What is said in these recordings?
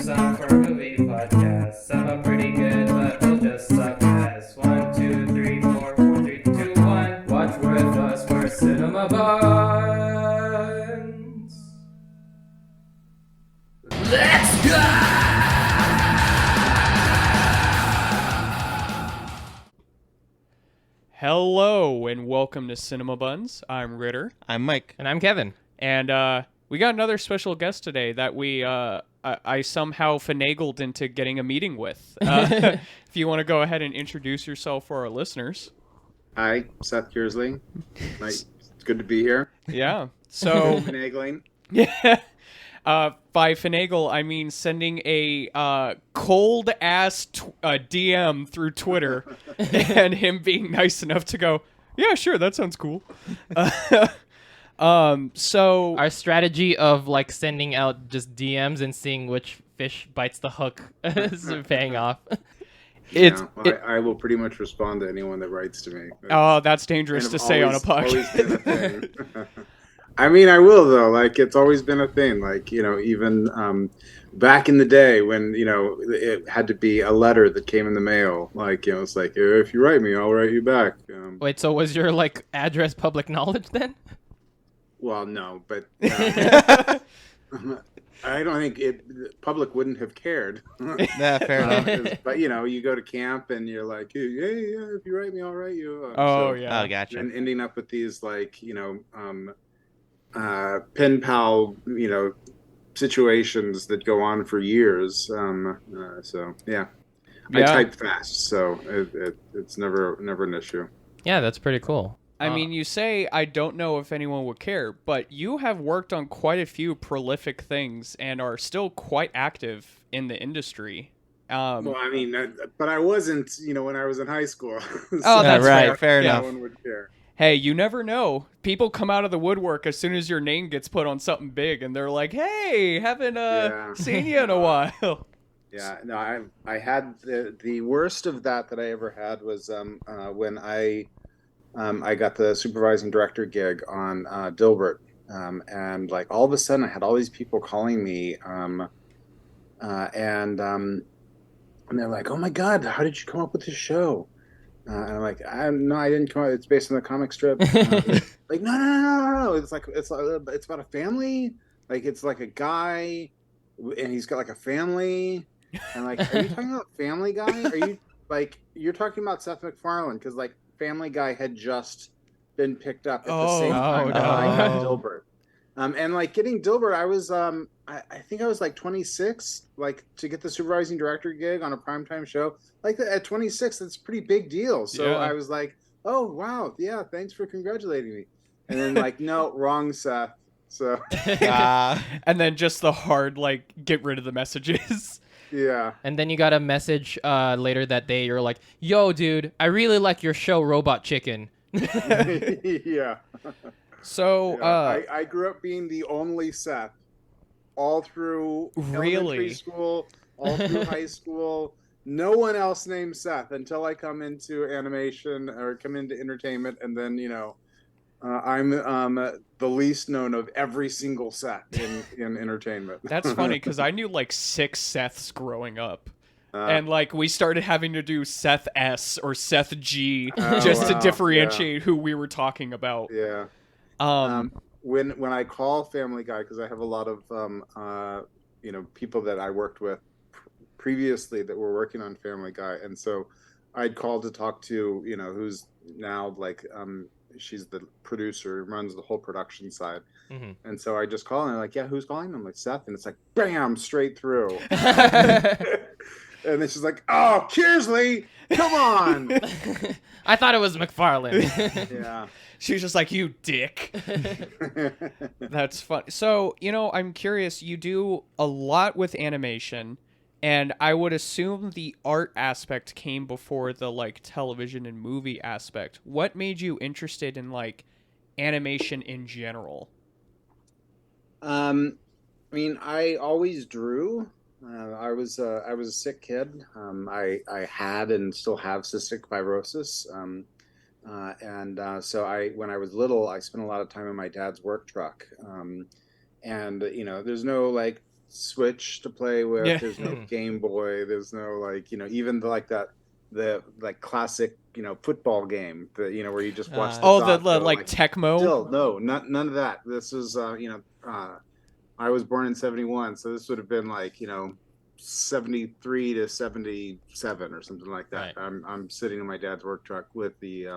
song for a movie podcast. Some are pretty good, but we'll just suck ass. 1, 2, 3, 4, 4, 3, 2, 1. Watch with us, we're Cinema Buns. Let's go! Hello and welcome to Cinema Buns. I'm Ritter. I'm Mike. And I'm Kevin. And we got another special guest today that I somehow finagled into getting a meeting with. If you want to go ahead and introduce yourself for our listeners. Hi, Seth Kearsley. It's good to be here. Yeah. So Finagling. yeah. By finagle, I mean sending a cold ass DM through Twitter, and him being nice enough to go, yeah, sure, that sounds cool. So Our strategy of like sending out just DMs and seeing which fish bites the hook is paying off. I will pretty much respond to anyone that writes to me. That's dangerous to say on a always been a podcast. thing. I mean, I will though. Like, it's always been a thing. Like, even back in the day when it had to be a letter that came in the mail. Like, it's like, if you write me, I'll write you back. Wait, so was your like address public knowledge then? Well, no, but I don't think public wouldn't have cared. Yeah, fair enough. But you go to camp and you're like, hey, yeah, if you write me, I'll write you. Yeah. Oh, gotcha. And ending up with these like pen pal situations that go on for years. So yeah, I type fast, so it's never an issue. Yeah, that's pretty cool. I mean, you say I don't know if anyone would care, but you have worked on quite a few prolific things and are still quite active in the industry. Well, I mean, but I wasn't, when I was in high school. Oh, that's right. Fair Yeah. enough. No one would care. Hey, you never know. People come out of the woodwork as soon as your name gets put on something big, and they're like, "Hey, haven't seen you in a while." Yeah, no, I had the worst of that I ever had was when I got the supervising director gig on Dilbert, and like all of a sudden I had all these people calling me, and they're like, "Oh my God, how did you come up with this show?" And I'm like, "No, I didn't come up. It's based on the comic strip." Like, no. It's about a family. Like, it's like a guy, and he's got like a family. And like, are you talking about Family Guy? Are you like you're talking about Seth MacFarlane? Because like Family Guy had just been picked up at the same time that I got Dilbert. And like getting Dilbert, I was I think I was like 26, like to get the supervising director gig on a primetime show. Like at 26, that's a pretty big deal. So Yeah. I was like, oh wow, yeah, thanks for congratulating me. And then like, no, wrong Seth. So And then just the hard like get rid of the messages. yeah. And then you got a message later that day. You're like, "Yo, dude, I really like your show, Robot Chicken." Yeah. So I grew up being the only Seth all through elementary school, all through high school. No one else named Seth until I come into animation or come into entertainment, and then I'm the least known of every single Seth in entertainment. that's funny because I knew like 6 Seths growing up. And like we started having to do Seth S or Seth G just to differentiate who we were talking about. Yeah. When I call Family Guy, because I have a lot of people that I worked with previously that were working on Family Guy, and so I'd call to talk to who's now like she's the producer, runs the whole production side, and so I just call and I'm like, yeah, who's calling? I'm like, Seth, and it's like bam, straight through. And then she's like, oh, Kearsley, come on. I thought it was MacFarlane. Yeah. She's just like, you dick. That's fun. So, I'm curious, you do a lot with animation, and I would assume the art aspect came before the like television and movie aspect. What made you interested in like animation in general? I mean, I always drew. I was a sick kid. I had and still have cystic fibrosis. So when I was little, I spent a lot of time in my dad's work truck. And there's no like Switch to play with. Yeah. There's no Game Boy. There's no like, even the like classic, football game that, where you just watch the Oh, dot the go, like Tecmo. still no, none of that. This is I was born in 71, so this would have been like 73 to 77 or something like that. Right. I'm sitting in my dad's work truck with the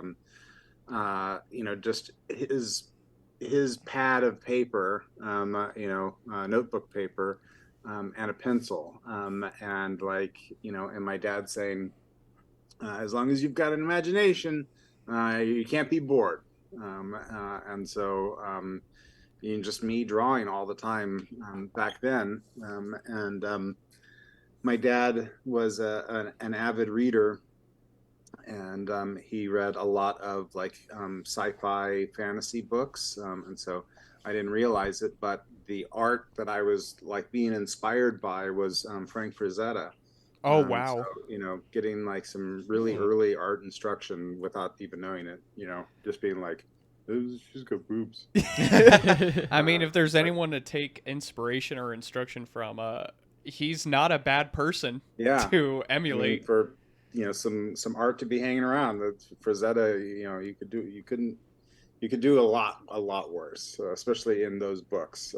just his pad of paper, notebook paper, and a pencil, and like and my dad saying, as long as you've got an imagination, you can't be bored. And so just me drawing all the time back then. And my dad was an avid reader, and he read a lot of like sci-fi fantasy books. And so I didn't realize it, but the art that I was like being inspired by was Frank Frazetta. Oh, wow. So, getting like some really early art instruction without even knowing it, just being like, she's got boobs. I mean, if there's anyone to take inspiration or instruction from, he's not a bad person to emulate. For some art to be hanging around. Frazetta, you could do a lot worse, especially in those books.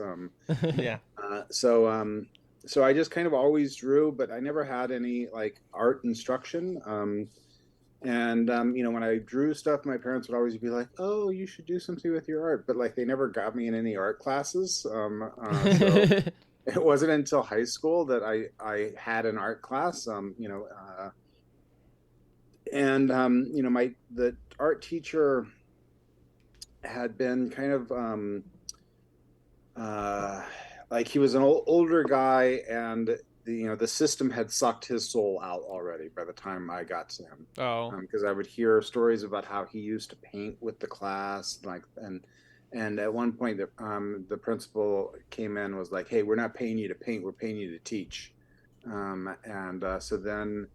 Yeah. So I just kind of always drew, but I never had any like art instruction. And when I drew stuff, my parents would always be like, "Oh, you should do something with your art," but like they never got me in any art classes. So it wasn't until high school that I had an art class. The art teacher had been kind of like he was an older guy, and the system had sucked his soul out already by the time I got to him. Oh, because I would hear stories about how he used to paint with the class, and at one point the principal came in and was like, "Hey, we're not paying you to paint, we're paying you to teach." So then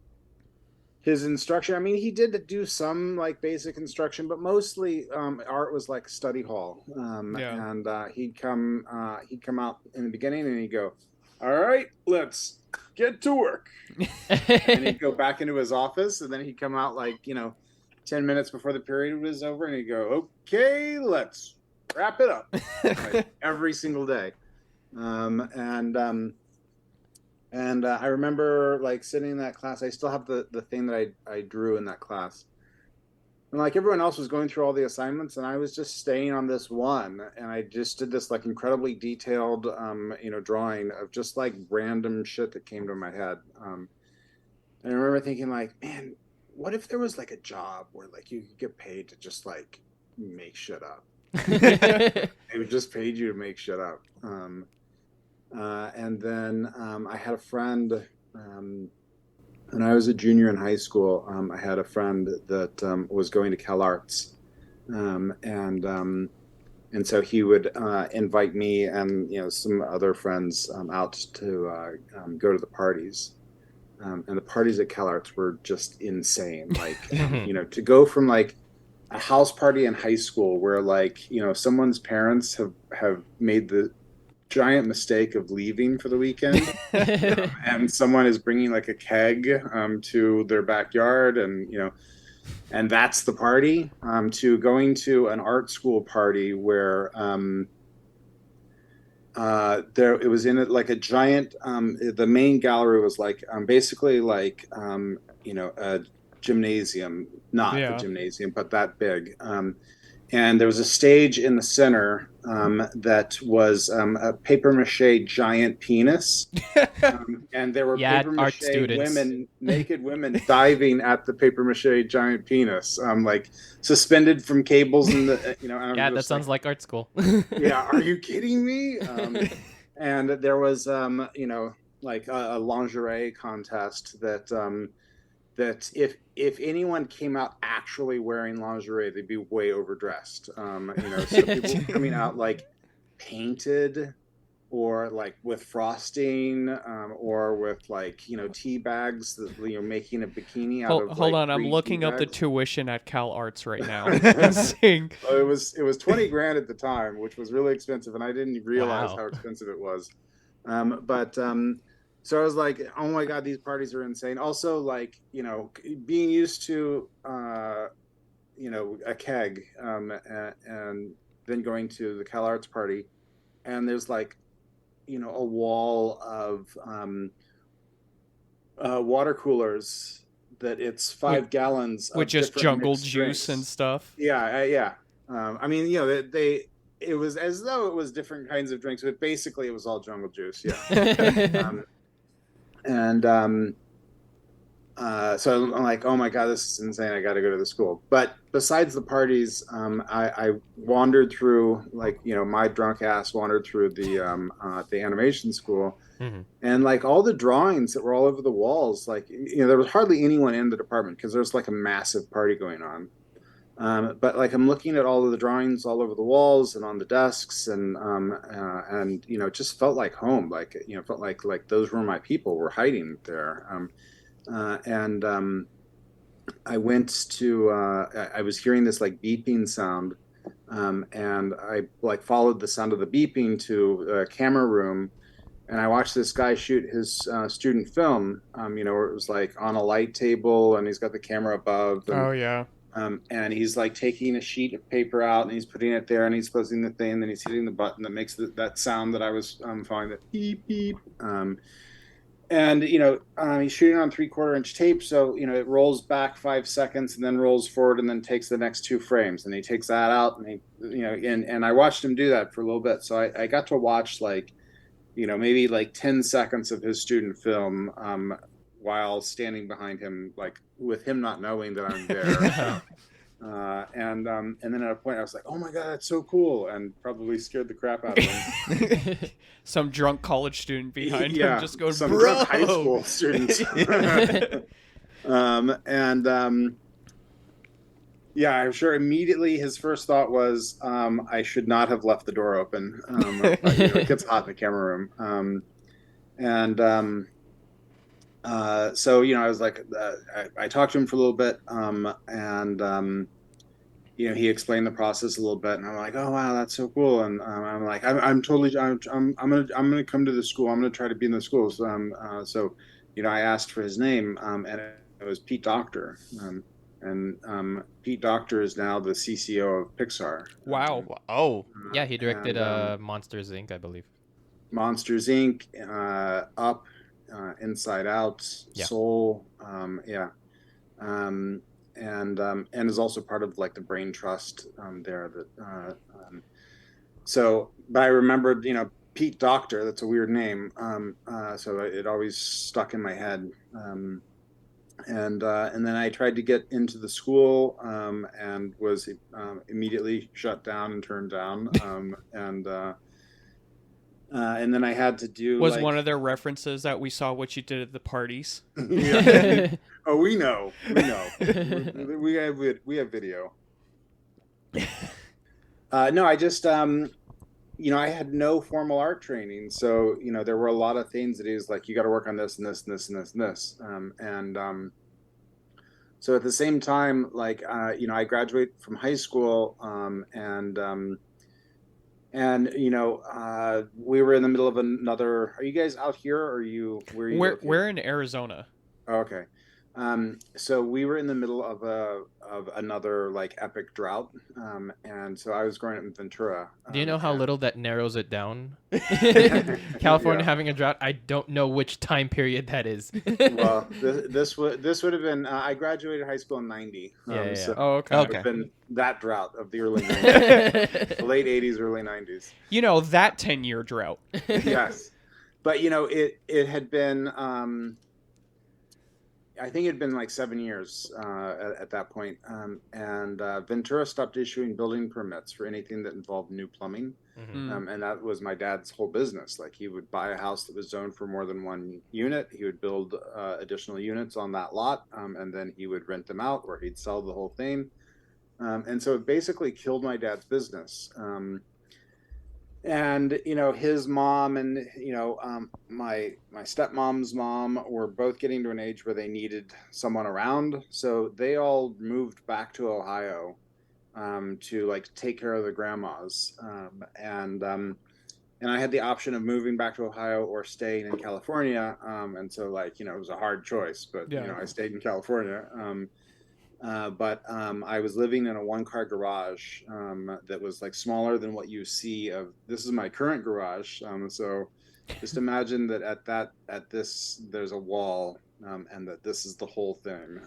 his instruction, I mean, he did do some like basic instruction, but mostly art was like study hall. And he'd come out in the beginning and he'd go, "All right, let's get to work." And he'd go back into his office, and then he'd come out like 10 minutes before the period was over, and he'd go, "Okay, let's wrap it up." Like, every single day. And I remember like sitting in that class. I still have the thing that I drew in that class. And like everyone else was going through all the assignments, and I was just staying on this one. And I just did this like incredibly detailed, drawing of just like random shit that came to my head. And I remember thinking like, man, what if there was like a job where like you could get paid to just like make shit up? They would just paid you to make shit up. And then I had a friend, when I was a junior in high school. I had a friend that was going to CalArts, and so he would invite me and some other friends out to go to the parties, and the parties at CalArts were just insane. Like to go from like a house party in high school where like someone's parents have made the giant mistake of leaving for the weekend, and someone is bringing like a keg to their backyard, and that's the party, to going to an art school party where it was in like a giant the main gallery was like basically like a gymnasium, not a gymnasium, but that big. And there was a stage in the center that was a paper mache giant penis, and there were paper mache women, naked women, diving at the paper mache giant penis, like suspended from cables in the. Yeah, that sounds like art school. Yeah, are you kidding me? And there was like a lingerie contest that if anyone came out actually wearing lingerie, they'd be way overdressed. So people coming out like painted, or like with frosting, or with like tea bags that making a bikini out of. Hold on, I'm looking up the tuition at CalArts right now. It was $20,000 at the time, which was really expensive, and I didn't realize how expensive it was. But so I was like, oh my God, these parties are insane. Also, like, being used to, a keg, and then going to the Cal Arts party, and there's like, a wall of water coolers that it's With 5 gallons with of just different jungle mixed juice and drinks. stuff. Yeah, yeah. I mean, it was as though it was different kinds of drinks, but basically it was all jungle juice. Yeah. Um, and so I'm like, oh my God, this is insane. I got to go to the school. But besides the parties, I wandered through, like, my drunk ass wandered through the animation school, Mhm. and like all the drawings that were all over the walls, like, there was hardly anyone in the department because there's like a massive party going on. But like I'm looking at all of the drawings all over the walls and on the desks, and it just felt like home. Like, felt like those were my people were hiding there. And I went to I was hearing this like beeping sound, and I like followed the sound of the beeping to a camera room, and I watched this guy shoot his student film. Where it was like on a light table, and he's got the camera above, Oh yeah. and he's like taking a sheet of paper out and he's putting it there and he's buzzing the thing, and then he's hitting the button that makes that sound that I was following, that beep beep. And he's shooting on 3/4 inch tape, so it rolls back 5 seconds and then rolls forward and then takes the next 2 frames, and he takes that out, and and I watched him do that for a little bit, so I got to watch like maybe like 10 seconds of his student film, while standing behind him, like with him not knowing that I'm there. And then at a point I was like, oh my God, that's so cool, and probably scared the crap out of him. Some drunk college student behind him Yeah, just going, some bro. drunk high school students. And yeah, I'm sure immediately his first thought was, I should not have left the door open. But, it gets hot in the camera room. And So I was like, I talked to him for a little bit, and he explained the process a little bit, and I'm like, oh wow, that's so cool. And I'm like, I'm totally, I'm gonna come to the school. I'm gonna try to be in the school. So I asked for his name, and it was Pete Docter. And Pete Docter is now the CCO of Pixar. Wow. Oh, yeah, he directed And, Monsters Inc., I believe. Monsters Inc., Up, Inside Out, Yeah. Soul, yeah, and is also part of like the Brain Trust there. But I remembered, Pete Docter. That's a weird name, so it always stuck in my head. And then I tried to get into the school, and was immediately shut down and turned down. And then I had to do Was like, one of their references that we saw what you did at the parties? yeah. Oh, we know. We have video. No, I just I had no formal art training, so there were a lot of things that he was like, you got to work on this and this and this and this and this, and so at the same time, like I graduated from high school, and we were in the middle of another. Are you guys out here, or are you where are you located? We're in Arizona. Oh, okay. So we were in the middle of another like epic drought, and so I was growing up in Ventura. Do you know how and- little that narrows it down? California Yeah. having a drought. I don't know which time period that is. Well, this would have been. I graduated high school in '90. Yeah. So Oh, okay. it would Okay. have been that drought of the early '90s, the late '80s, early '90s. That 10-year drought. Yes, but it had been. I think it had been like 7 years at that point. And Ventura stopped issuing building permits for anything that involved new plumbing. Mhm. And that was my dad's whole business. Like, he would buy a house that was zoned for more than one unit. He would build additional units on that lot, and then he would rent them out, or he'd sell the whole thing. And so it basically killed my dad's business. And his mom and my stepmom's mom were both getting to an age where they needed someone around, so they all moved back to Ohio, to like take care of the grandmas, and and I had the option of moving back to Ohio or staying in California. And so like, it was a hard choice, but Yeah. I stayed in California. But I was living in a one-car garage that was like smaller than what you see of. This is my current garage. So just imagine that at this there's a wall, and that this is the whole thing.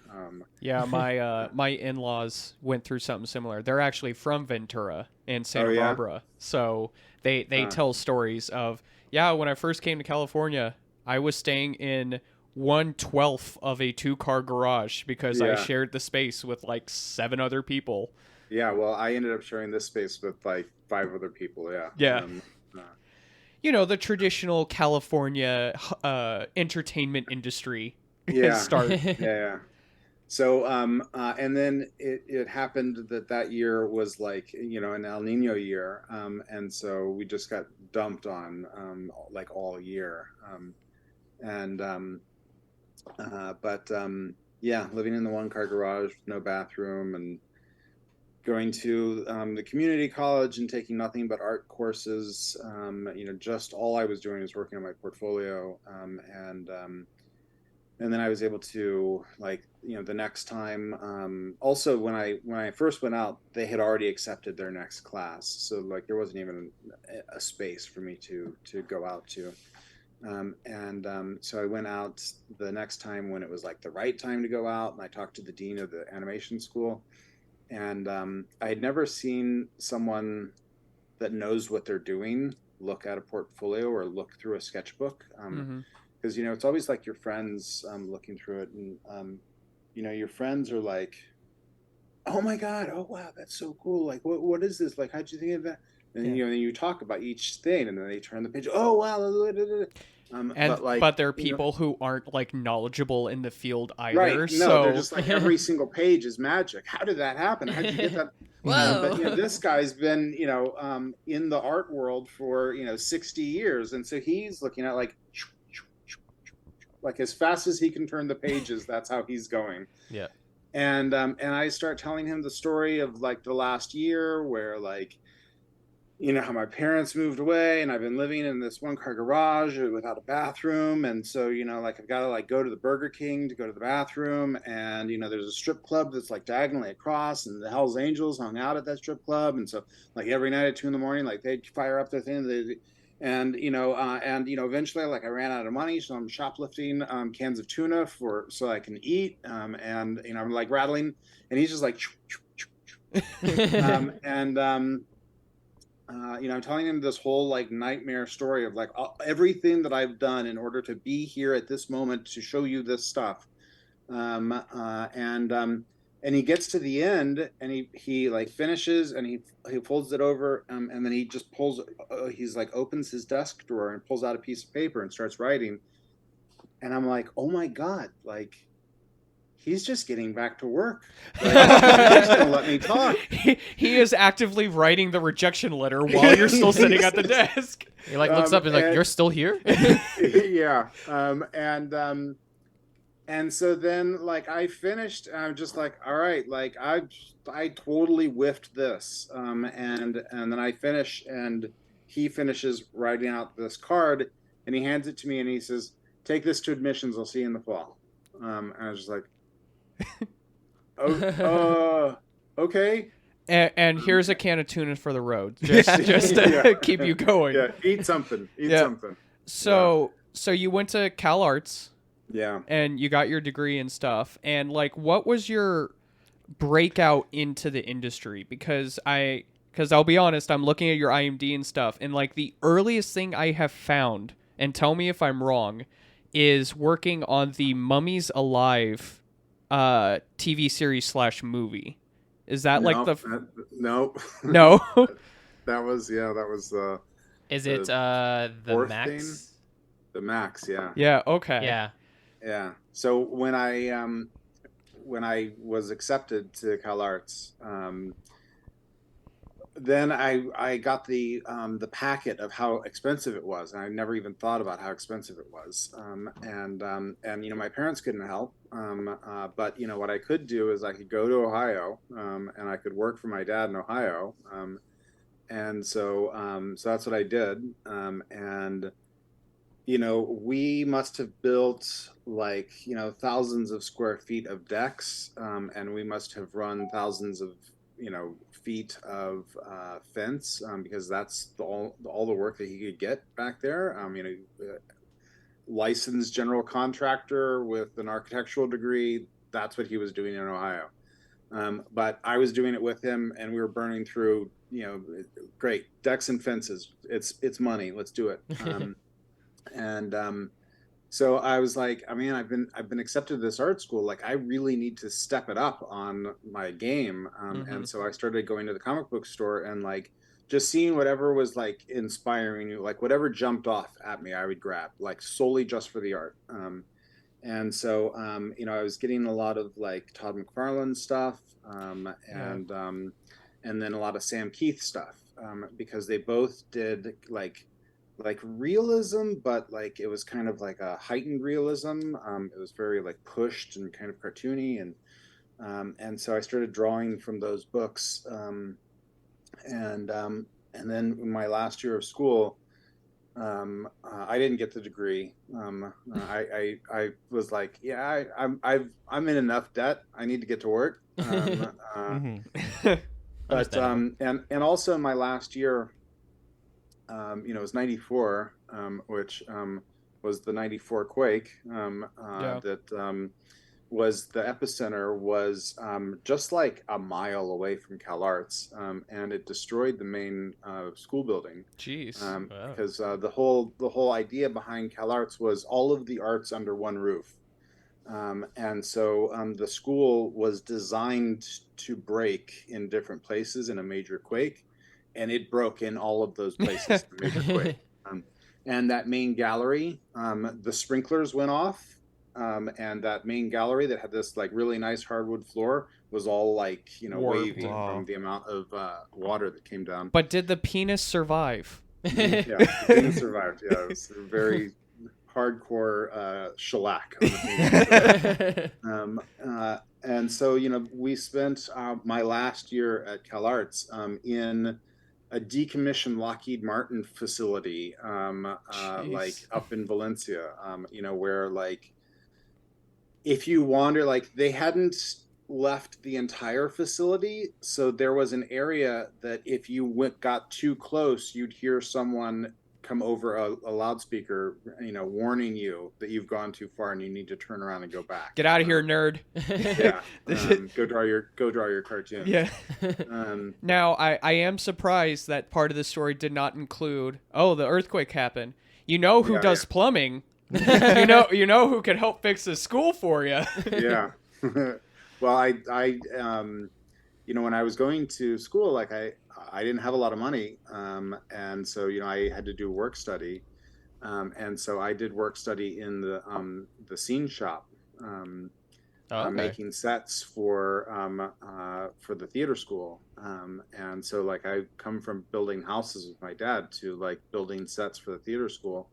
Yeah, my in-laws went through something similar. They're actually from Ventura and Santa Oh, yeah? Barbara, so they tell stories of, yeah, when I first came to California, I was staying in 1/12 of a 2-car garage because I Yeah. shared the space with like 7 other people. Yeah, well, I ended up sharing this space with like 5 other people. Yeah. Yeah. Uh, The traditional California entertainment industry Yeah. start. yeah. So, and then it happened that year was like, an El Nino year. And so we just got dumped on, like all year. And, but, yeah, living in the one-car garage, no bathroom, and going to the community college and taking nothing but art courses. Just all I was doing is working on my portfolio. And then I was able to, like, the next time. Also, when I first went out, they had already accepted their next class, so like there wasn't even a space for me to go out to. So I went out the next time when it was like the right time to go out, and I talked to the dean of the animation school, and I had never seen someone that knows what they're doing look at a portfolio or look through a sketchbook. Because it's always like your friends looking through it, and your friends are like, "Oh my God! Oh wow, that's so cool! Like, what is this? Like, how'd you think of that?" And Yeah. then you talk about each thing, and then they turn the page. Oh wow! But there are people who aren't like knowledgeable in the field either. Right? No, So they're just like every single page is magic. How did that happen? How did you get that? Whoa. But this guy's been in the art world for 60 years, and so he's looking at like as fast as he can turn the pages, that's how he's going. Yeah. And I start telling him the story of like the last year where like, how my parents moved away and I've been living in this one-car garage without a bathroom. And so, like I've got to like go to the Burger King to go to the bathroom. And, there's a strip club that's like diagonally across, and the Hells Angels hung out at that strip club. And so like every night at 2 a.m, like they'd fire up their thing. And eventually like I ran out of money, so I'm shoplifting cans of tuna so I can eat, and I'm like rattling, and he's just like I'm telling him this whole like nightmare story of like everything that I've done in order to be here at this moment to show you this stuff. And he gets to the end, and he like finishes, and he folds it over, and then he just he's like opens his desk drawer and pulls out a piece of paper and starts writing. And I'm like, oh my God, like he's just getting back to work. Like, he's gonna let me talk. he is actively writing the rejection letter while you're still sitting at the desk. He like looks up and like, "You're still here?" Yeah. And so then like I finished, and I'm just like, all right, like I totally whiffed this. And then I finish, and he finishes writing out this card, and he hands it to me, and he says, "Take this to admissions. I'll see you in the fall." And I was just like, "Oh, okay." And here's a can of tuna for the road, just to Yeah. keep you going. Yeah, eat something. Yeah. Something. So you went to Cal Arts. Yeah. And you got your degree and stuff. And like, what was your breakout into the industry? Because I'll be honest, I'm looking at your IMDb and stuff, and like the earliest thing I have found, and tell me if I'm wrong, is working on the Mummies Alive TV series / movie. Is that like the no? No. That was Is it the Max? thing? The Max, yeah. Yeah. Okay. Yeah. Yeah. So when I was accepted to Cal Arts, then I got the packet of how expensive it was, and I never even thought about how expensive it was. And my parents couldn't help. But what I could do is I could go to Ohio, and I could work for my dad in Ohio. and so that's what I did. And we must have built like thousands of square feet of decks, and we must have run thousands of feet of fence, because that's all the work that he could get back there. Licensed general contractor with an architectural degree. That's what he was doing in Ohio. But I was doing it with him, and we were burning through, great decks and fences. It's money. Let's do it. And so I was like, I mean, I've been accepted to this art school. Like, I really need to step it up on my game. And so I started going to the comic book store and like just seeing whatever was like inspiring you, like whatever jumped off at me, I would grab, like solely just for the art. And so I was getting a lot of like Todd McFarlane stuff, and then a lot of Sam Keith stuff, because they both did like realism, but like it was kind of like a heightened realism. It was very like pushed and kind of cartoony, and so I started drawing from those books, and then in my last year of school, I didn't get the degree. I was like, yeah, I'm in enough debt. I need to get to work. But and also my last year, it was 94, which was the 94 quake, that was the epicenter, was just like a mile away from CalArts, and it destroyed the main school building. Jeez. Wow. Because the whole idea behind CalArts was all of the arts under one roof. And so the school was designed to break in different places in a major quake, and it broke in all of those places in a major quake. And that main gallery, the sprinklers went off, and that main gallery that had this like really nice hardwood floor was all like Warped. wavy from the amount of water that came down. But did the penis survive? Yeah, it didn't survive. Yeah, it was a very hardcore shellac on the painting. And so we spent my last year at CalArts in a decommissioned Lockheed Martin facility, like up in Valencia, where like if you wander, like they hadn't left the entire facility, so there was an area that if you got too close, you'd hear someone come over a loudspeaker, warning you that you've gone too far and you need to turn around and go back. Get out of here, nerd. Yeah. Go draw your cartoon. Yeah. Now, I am surprised that part of the story did not include, the earthquake happened. You know who does plumbing. you know who can help fix the school for you. Yeah. Well, I when I was going to school, like I didn't have a lot of money, and so I had to do work study, and so I did work study in the scene shop, making sets for the theater school, and so like I come from building houses with my dad to like building sets for the theater school,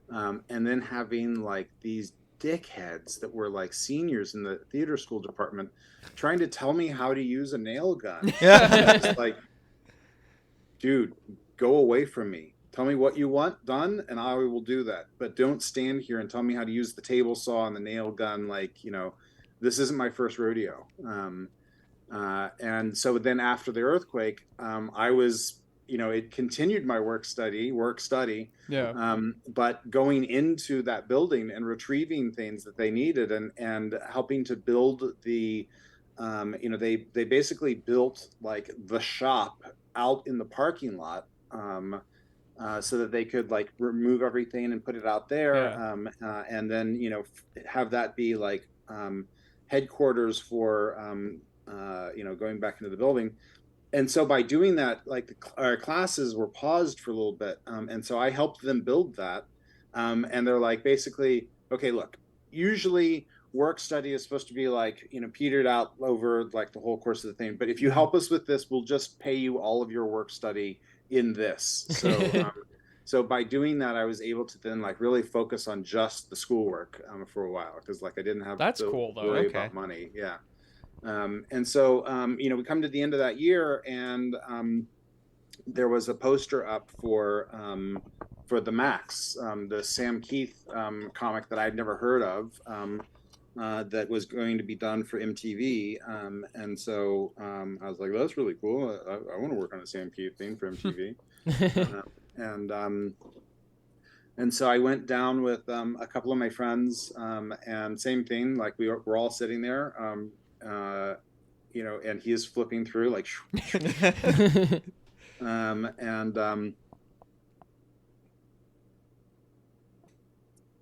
and then having like these dickheads that were like seniors in the theater school department trying to tell me how to use a nail gun. Just like, dude, go away from me. Tell me what you want done and I will do that. But don't stand here and tell me how to use the table saw and the nail gun. Like, this isn't my first rodeo. And so then after the earthquake, I was, it continued my work study. Yeah. But going into that building and retrieving things that they needed and helping to build the, they basically built like the shop out in the parking lot, so that they could like remove everything and put it out there. Yeah. And then, have that be like headquarters for, going back into the building. And so by doing that, like our classes were paused for a little bit. And so I helped them build that. And they're like, basically, okay, look, usually work study is supposed to be like, petered out over like the whole course of the thing. But if you help us with this, we'll just pay you all of your work study in this. So, so by doing that, I was able to then like really focus on just the schoolwork for a while. Cause like I didn't have to cool, though. worry about money. Yeah. And so, we come to the end of that year and, there was a poster up for the Max, the Sam Keith comic that I'd never heard of, that was going to be done for MTV, and so I was like, well, that's really cool. I want to work on a Sam Keith thing for MTV, and so I went down with a couple of my friends, and same thing, like we're all sitting there, and he is flipping through like,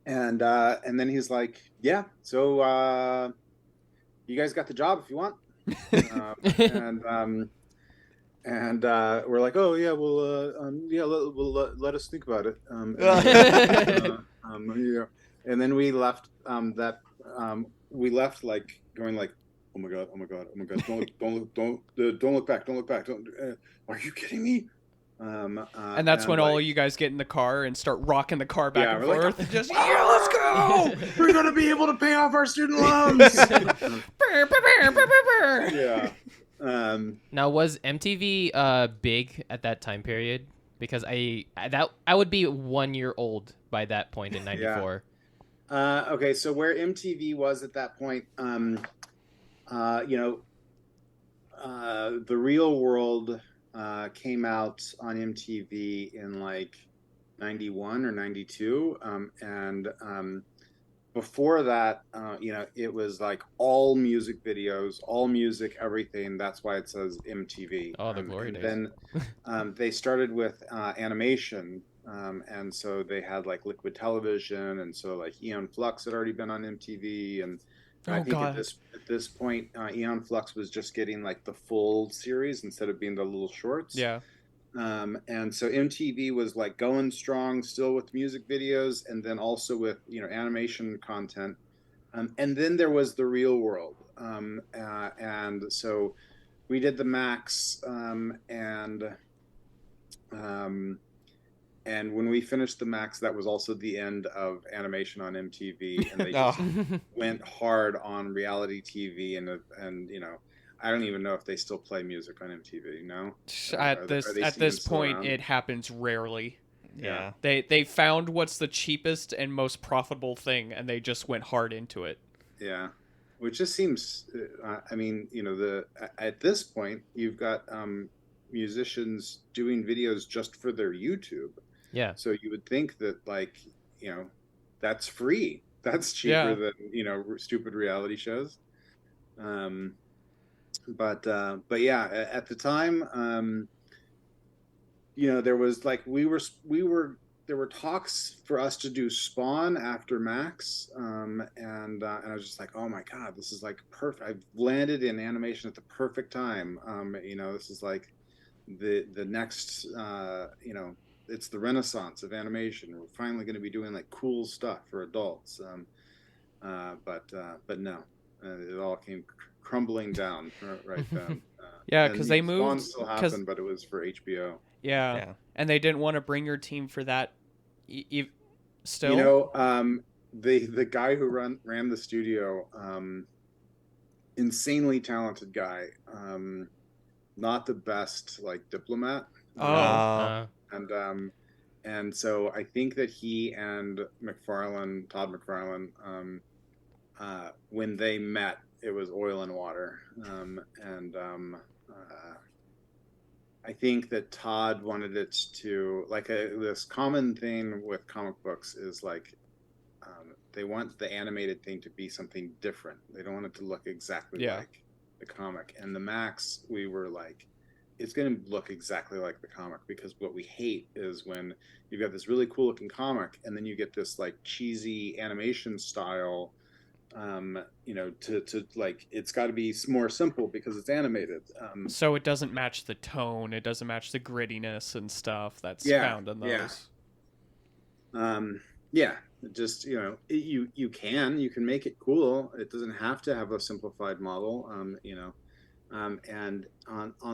and then he's like, yeah, so you guys got the job if you want, and we're like, oh yeah, let us think about it, and then we left we left like going like, oh my god, don't look back, are you kidding me? And that's when all you guys get in the car and start rocking the car back and we're forth. like, Just yeah, let's go. We're gonna be able to pay off our student loans. Yeah. Now, was MTV big at that time period? Because I would be 1 year old by that point in '94. Okay, so where MTV was at that point, The Real World came out on MTV in like 91 or 92, and before that, it was like all music videos, all music, everything. That's why it says MTV. Oh, the glory days. Then they started with animation, and so they had like Liquid Television, and so like Eon Flux had already been on MTV, and I think at this point, Eon Flux was just getting like the full series instead of being the little shorts. Yeah. And so MTV was like going strong still with music videos, and then also with animation content, and then there was The Real World, and so we did the Max, and when we finished the Max, that was also the end of animation on MTV, and they just went hard on reality TV, and I don't even know if they still play music on MTV. No. At this point, it happens rarely. Yeah. They found what's the cheapest and most profitable thing, and they just went hard into it. Yeah, which just seems. At this point, you've got musicians doing videos just for their YouTube. Yeah. So you would think that that's free. That's cheaper than stupid reality shows. But yeah, at the time, there was like there were talks for us to do Spawn after Max, and I was just like, oh my god, this is like perfect. I've landed in animation at the perfect time. This is like the next, it's the renaissance of animation. We're finally going to be doing like cool stuff for adults. But no, it all came crumbling down right then. Yeah, because they moved. Spawn still happened, but it was for HBO. Yeah, and they didn't want to bring your team for that. Still, the guy who ran the studio, insanely talented guy, not the best like diplomat. And so I think that he and Todd McFarlane, when they met, it was oil and water. I think that Todd wanted it to this common thing with comic books is like they want the animated thing to be something different. They don't want it to look exactly like the comic. And the Max, we were like, it's going to look exactly like the comic, because what we hate is when you've got this really cool looking comic and then you get this like cheesy animation style, to like, it's got to be more simple because it's animated. So it doesn't match the tone. It doesn't match the grittiness and stuff that's found in those. Just, you can make it cool. It doesn't have to have a simplified model, and on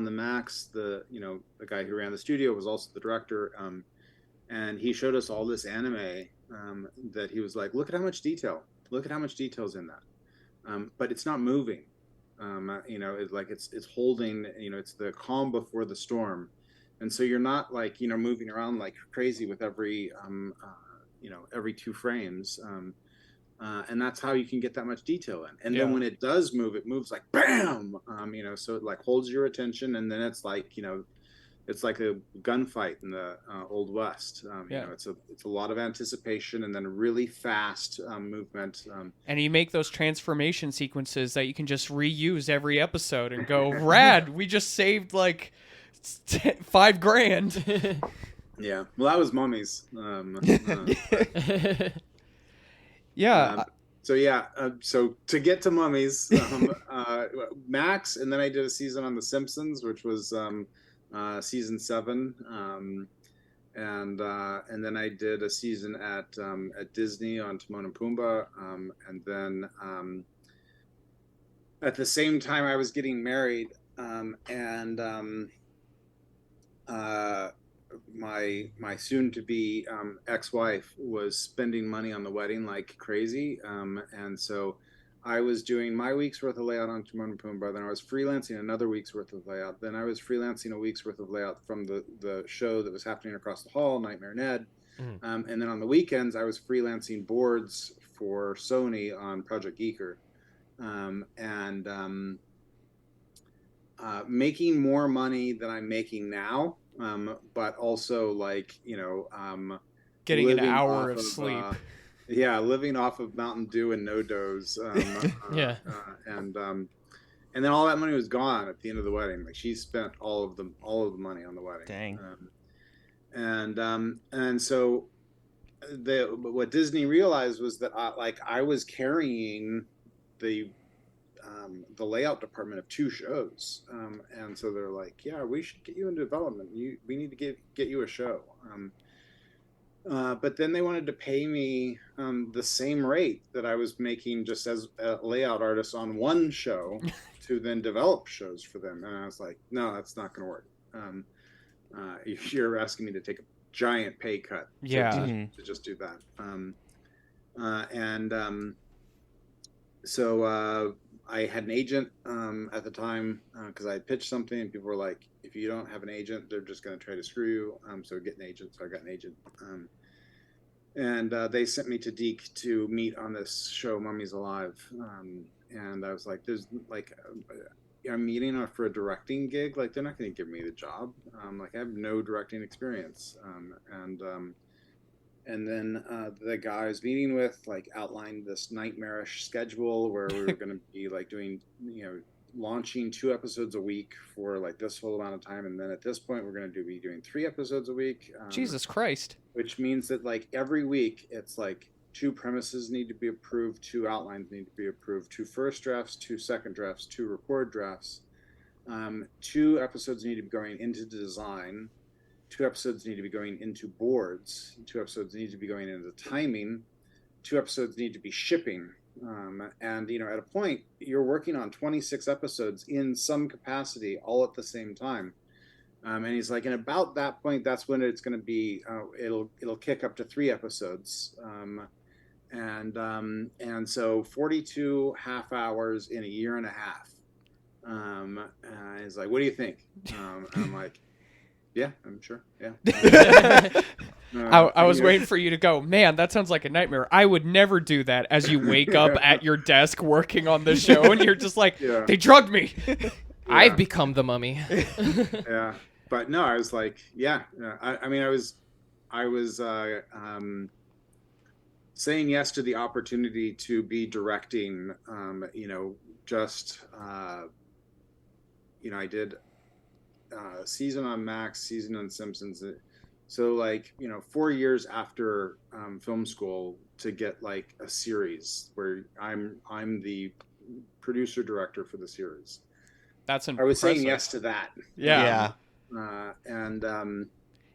the Max, the guy who ran the studio was also the director, and he showed us all this anime that he was like, look at how much detail's in that, but it's not moving. It's like it's holding. It's the calm before the storm, and so you're not like moving around like crazy with every every 2 frames. And that's how you can get that much detail in. And then when it does move, it moves like bam, so it like holds your attention, and then it's like it's like a gunfight in the Old West. It's a lot of anticipation and then really fast movement. And you make those transformation sequences that you can just reuse every episode and go, rad, we just saved like $5,000. Yeah, well, that was Mummies. So to get to Mummies, Max, and then I did a season on The Simpsons, which was season 7, and then I did a season at Disney on Timon and Pumbaa, and then at the same time I was getting married, and my soon-to-be ex-wife was spending money on the wedding like crazy, and so I was doing my week's worth of layout on Timon and Pumbaa, then I was freelancing another week's worth of layout, then I was freelancing a week's worth of layout from the show that was happening across the hall, Nightmare Ned, and then on the weekends I was freelancing boards for Sony on Project Geeker, and making more money than I'm making now, but also like getting an hour of sleep. Living off of Mountain Dew and No-Dos. And then all that money was gone at the end of the wedding. Like she spent all of the money on the wedding. Dang. And so what Disney realized was that I was carrying the layout department of 2 shows, and so they're like, yeah, we should get you into development. We need to get you a show. But then they wanted to pay me the same rate that I was making just as a layout artist on one show to then develop shows for them. And I was like, no, that's not going to work. You're asking me to take a giant pay cut to just do that. So I had an agent at the time because I had pitched something, and people were like, if you don't have an agent, they're just going to try to screw you. So get an agent. So I got an agent. And they sent me to Deke to meet on this show, Mummies Alive. And I was like, there's like, I'm meeting for a directing gig. Like, they're not going to give me the job. Like, I have no directing experience. And then the guy I was meeting with like outlined this nightmarish schedule where we were going to be like doing, launching 2 episodes a week for like this whole amount of time, and then at this point we're going to be doing 3 episodes a week. Jesus Christ! Which means that like every week it's like 2 premises need to be approved, 2 outlines need to be approved, 2 first drafts, 2 second drafts, 2 record drafts. 2 episodes need to be going into design. 2 episodes need to be going into boards. 2 episodes need to be going into timing. 2 episodes need to be shipping. And at a point you're working on 26 episodes in some capacity all at the same time. And he's like, and about that point, that's when it's going to be, it'll kick up to 3 episodes. And so 42 half hours in a year and a half. And he's like, what do you think? And I'm like, yeah, I'm sure. Yeah. I was waiting for you to go, man, that sounds like a nightmare. I would never do that, as you wake up at your desk working on the show and you're just like, they drugged me. I've become the mummy. Yeah. But no, I was like, I was saying yes to the opportunity to be directing, I did season on Max, season on Simpsons. So 4 years after film school to get like a series where I'm the producer director for the series. That's impressive. I was saying yes to that. Yeah. And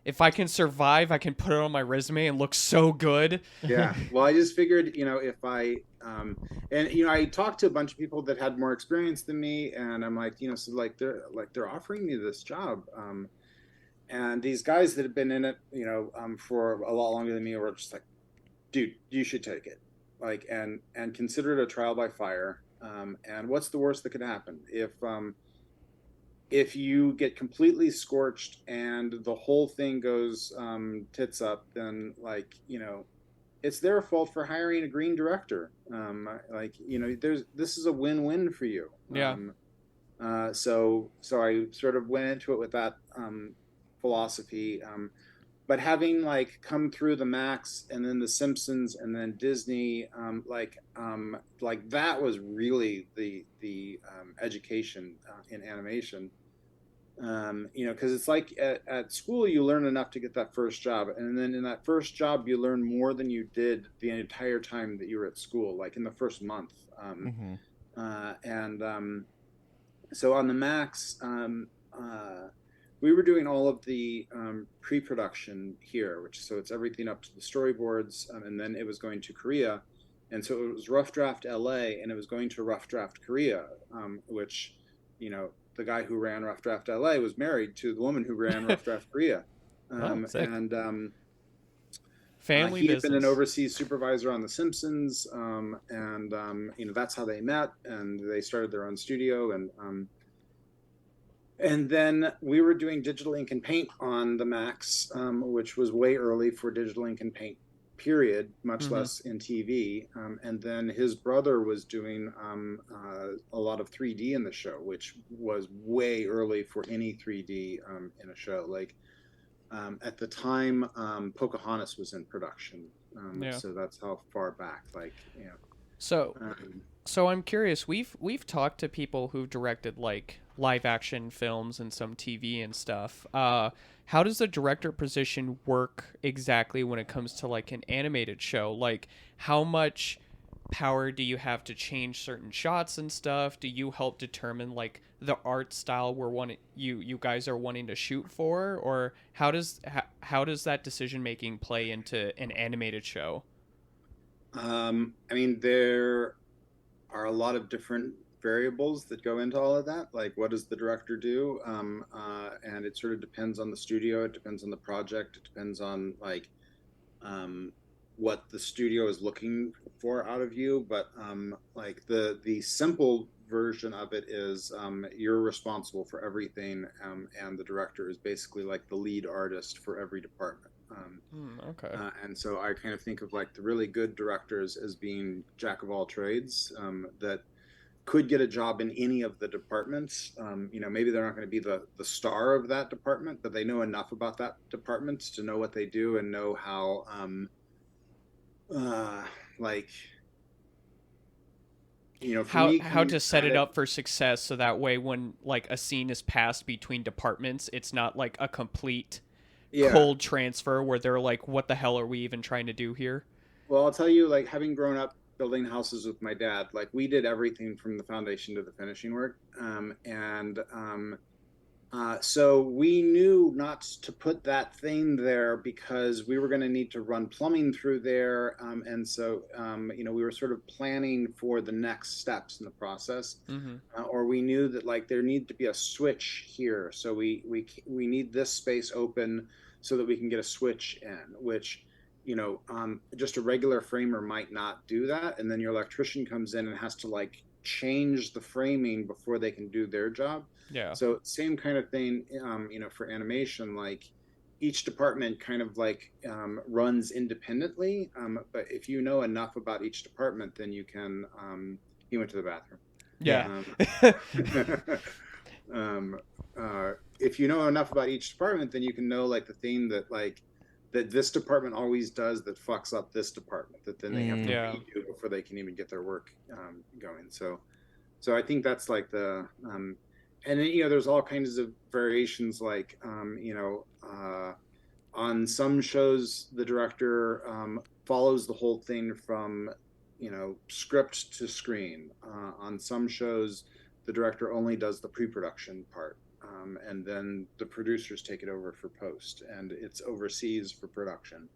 if I can survive, I can put it on my resume and look so good. Yeah. Well, I just figured, if I I talked to a bunch of people that had more experience than me, and I'm like, so they're offering me this job. And these guys that have been in it, for a lot longer than me were just like, dude, you should take it. Like, and consider it a trial by fire. And what's the worst that could happen? if you get completely scorched and the whole thing goes tits up, then like, it's their fault for hiring a green director. Like, this is a win-win for you. Yeah. So I sort of went into it with that philosophy. But having like come through the Max and then the Simpsons and then Disney, like that was really the education in animation. Because it's like at school you learn enough to get that first job, and then in that first job you learn more than you did the entire time that you were at school, like in the first month. And so on the Max, we were doing all of the pre-production here, so it's everything up to the storyboards, and then it was going to Korea, and so it was Rough Draft LA, and it was going to Rough Draft Korea, which, the guy who ran Rough Draft LA was married to the woman who ran Rough Draft Korea, and family he had business. been an overseas supervisor on The Simpsons, and that's how they met, and they started their own studio, and then we were doing digital ink and paint on the Max, which was way early for digital ink and paint, period, much less in TV. And then his brother was doing a lot of 3D in the show, which was way early for any 3D in a show. Like at the time, Pocahontas was in production. So that's how far back, So I'm curious. We've talked to people who've directed like live action films and some TV and stuff. How does the director position work exactly when it comes to like an animated show? Like, how much power do you have to change certain shots and stuff? Do you help determine like the art style you guys are wanting to shoot for, or how does that decision making play into an animated show? I mean, there are a lot of different variables that go into all of that. Like, what does the director do? And it sort of depends on the studio. It depends on the project. It depends on what the studio is looking for out of you. But like the simple version of it is you're responsible for everything, and the director is basically like the lead artist for every department. Okay. And so I kind of think of like the really good directors as being jack of all trades, that could get a job in any of the departments. Maybe they're not going to be the star of that department, but they know enough about that department to know what they do and know how, how to set it up for success, so that way when like a scene is passed between departments, it's not like a complete cold transfer where they're like, what the hell are we even trying to do here? Well, I'll tell you, like, having grown up building houses with my dad, like we did everything from the foundation to the finishing work. So we knew not to put that thing there because we were going to need to run plumbing through there. And so, we were sort of planning for the next steps in the process. Or we knew that like there needed to be a switch here. So we need this space open so that we can get a switch in, which, just a regular framer might not do that. And then your electrician comes in and has to like change the framing before they can do their job. Yeah. So same kind of thing, for animation, like each department kind of like runs independently. But if you know enough about each department, then you can, he went to the bathroom. Yeah. If you know enough about each department, then you can know like the thing that this department always does that fucks up this department, that then they have to redo before they can even get their work going. So I think that's like the, and then, there's all kinds of variations, like, on some shows, the director follows the whole thing from, script to screen. On some shows, the director only does the pre-production part. And then the producers take it over for post, and it's overseas for production.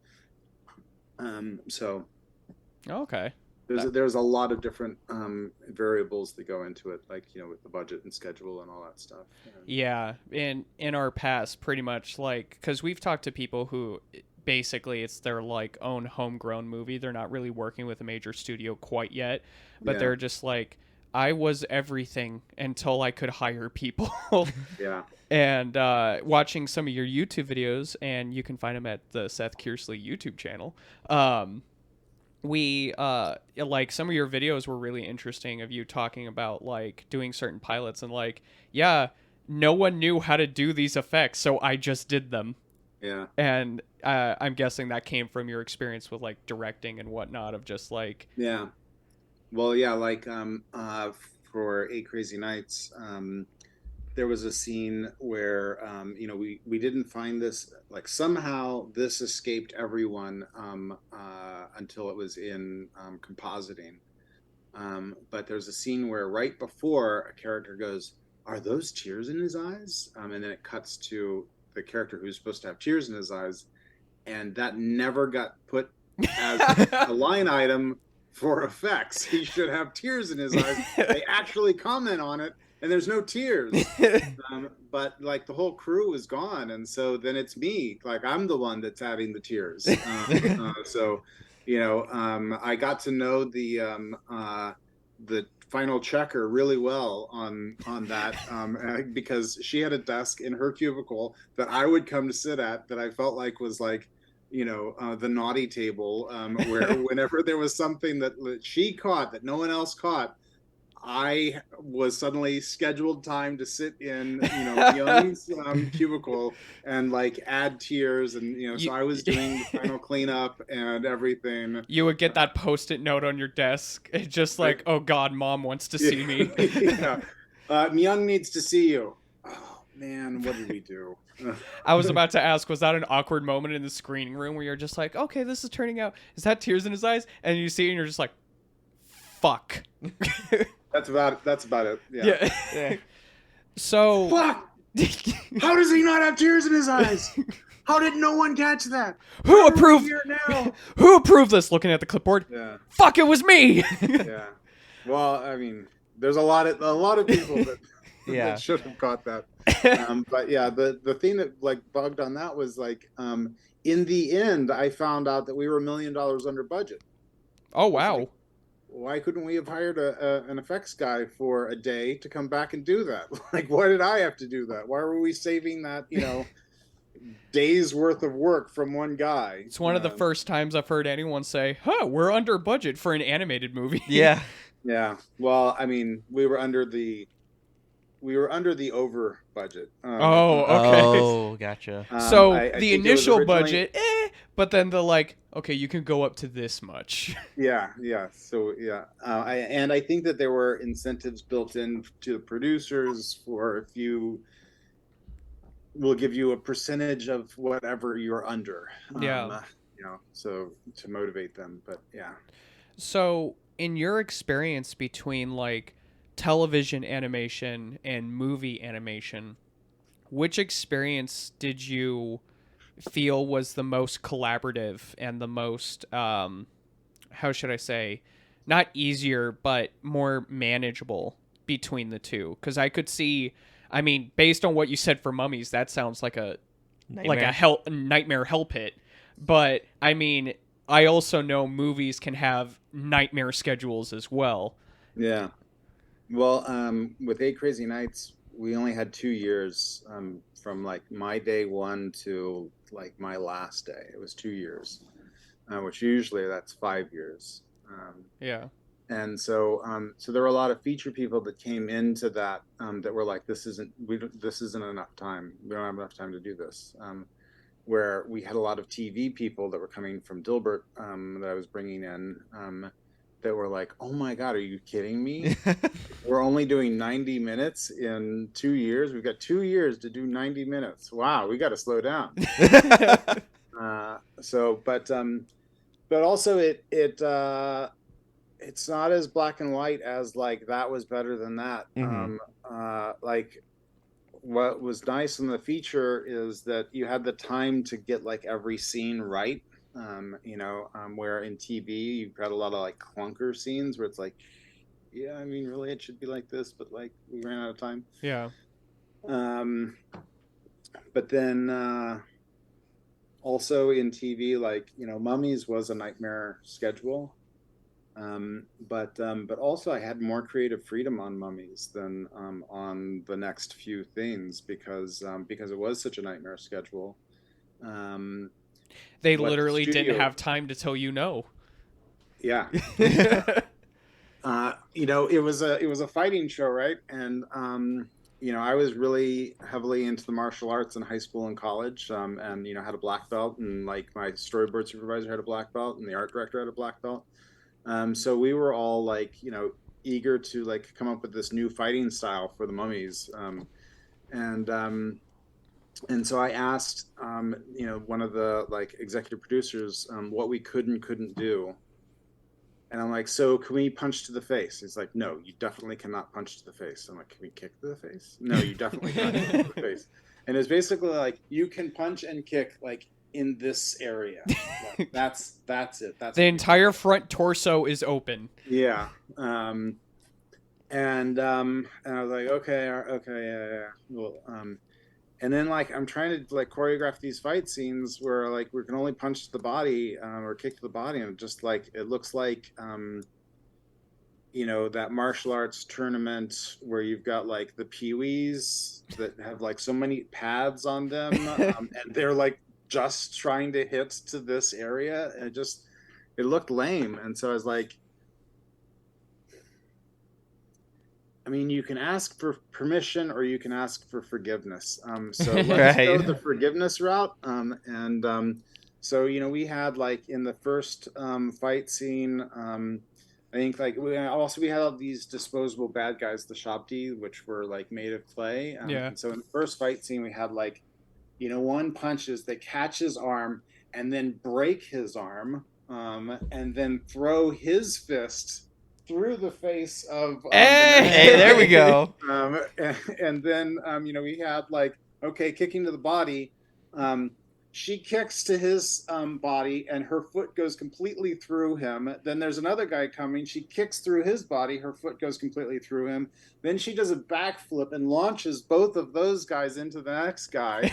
Okay. There's a lot of different variables that go into it, like, with the budget and schedule and all that stuff. Yeah, in our past, pretty much, like, because we've talked to people who basically it's their like own homegrown movie. They're not really working with a major studio quite yet, but they're just like, I was everything until I could hire people. Yeah. And watching some of your YouTube videos, and you can find them at the Seth Kearsley YouTube channel. We like some of your videos were really interesting of you talking about like doing certain pilots and like, yeah, no one knew how to do these effects, so I just did them. Yeah. And I'm guessing that came from your experience with like directing and whatnot of just like, Yeah. Well, yeah, like for Eight Crazy Nights, there was a scene where you know, we didn't find this, like somehow this escaped everyone until it was in compositing. But there's a scene where right before a character goes, "Are those tears in his eyes?" And then it cuts to the character who's supposed to have tears in his eyes, and that never got put as a line item for effects. He should have tears in his eyes. They actually comment on it, and there's no tears. But like the whole crew is gone, and so then it's me. Like I'm the one that's adding the tears. So, you know, I got to know the final checker really well on that because she had a desk in her cubicle that I would come to sit at that I felt like was like, you know, the naughty table, where whenever there was something that she caught that no one else caught, I was suddenly scheduled time to sit in, you know, Young's cubicle and like add tears, and you know, so I was doing the final cleanup and everything. You would get that post-it note on your desk. It's just like, oh God, Mom wants to see me. Yeah. Myung needs to see you. Oh man, what did we do? I was about to ask, was that an awkward moment in the screening room where you're just like, okay, this is turning out, is that tears in his eyes? And you see it and you're just like, fuck. That's about it. Yeah. Yeah. So Fuck! How does he not have tears in his eyes? How did no one catch that? who approved Here now? who approved this? Looking at the clipboard. Yeah. Fuck, it was me. Yeah. Well, I mean, there's a lot of people that, Yeah. that should have caught that. But yeah, the thing that like bugged on that was like, in the end, I found out that we were $1 million under budget. Oh wow. Why couldn't we have hired an effects guy for a day to come back and do that? Like, why did I have to do that? Why were we saving that, you know, days worth of work from one guy? It's one of the first times I've heard anyone say, huh, we're under budget for an animated movie. Yeah. Yeah. Well, I mean, we were under the over budget. Oh, okay. Oh, gotcha. So I the think it was initial originally- budget, but then the like, okay, you can go up to this much. Yeah. So yeah, I think that there were incentives built in to the producers for if you will give you a percentage of whatever you're under. Yeah. You know, so to motivate them, but yeah. So in your experience between like television animation and movie animation, which experience did you feel was the most collaborative and the most how should I say, not easier but more manageable between the two? Because I could see, I mean, based on what you said for Mummies, that sounds like a nightmare hell pit. But I mean, I also know movies can have nightmare schedules as well. Yeah. Well, with Eight Crazy Nights, we only had 2 years from like my day one to like my last day. It was 2 years, which usually that's 5 years. Yeah. And so there were a lot of feature people that came into that that were like, this isn't enough time. We don't have enough time to do this. Where we had a lot of TV people that were coming from Dilbert that I was bringing in. That were like, oh my God, are you kidding me? We're only doing 90 minutes in 2 years. We've got 2 years to do 90 minutes. Wow, we got to slow down. But also it's not as black and white as like that was better than that. Like what was nice in the feature is that you had the time to get like every scene right. Where in TV you've got a lot of like clunker scenes where it's like, yeah, I mean, really, it should be like this, but like we ran out of time. Yeah. But then also in TV, like, you know, Mummies was a nightmare schedule. But also I had more creative freedom on Mummies than on the next few things because it was such a nightmare schedule. Um, They what the literally didn't studio, have time to tell you no. yeah, it was a fighting show, right? And I was really heavily into the martial arts in high school and college, and had a black belt, and like my storyboard supervisor had a black belt, and the art director had a black belt. So we were all like, eager to like come up with this new fighting style for the Mummies, and and so I asked, one of the like executive producers, what we could and couldn't do. And I'm like, so can we punch to the face? He's like, no, you definitely cannot punch to the face. I'm like, can we kick to the face? No, you definitely cannot kick to the face. And it's basically like you can punch and kick like in this area. Like, that's it. That's The entire front torso is open. yeah. And I was like, okay, yeah. Well, and then like I'm trying to like choreograph these fight scenes where like we can only punch to the body or kick to the body, and just like it looks like that martial arts tournament where you've got like the peewees that have like so many pads on them, and they're like just trying to hit to this area, and it looked lame. And so I was like, I mean, you can ask for permission or you can ask for forgiveness. So let's go the forgiveness route. So we had like in the first fight scene, I think like we had all these disposable bad guys, the Shabti, which were like made of clay. Yeah. And so in the first fight scene, we had like, one punches that catch his arm and then break his arm, and then throw his fist through the face of Hey, there we go. and then we had like, okay, kicking to the body, she kicks to his body and her foot goes completely through him. Then there's another guy coming, she kicks through his body, her foot goes completely through him. Then she does a backflip and launches both of those guys into the next guy.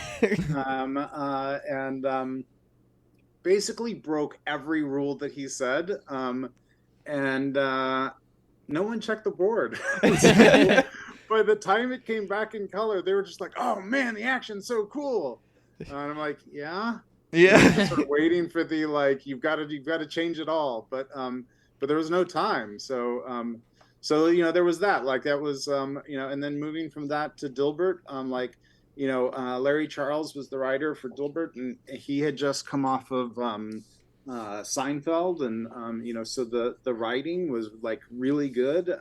And basically broke every rule that he said. And no one checked the board. So by the time it came back in color, they were just like, "Oh man, the action's so cool!" And I'm like, "Yeah." Yeah. Sort of waiting for the like, you've got to change it all, but there was no time. So there was that. Like that was and then moving from that to Dilbert, Larry Charles was the writer for Dilbert, and he had just come off of Seinfeld, and so the writing was like really good,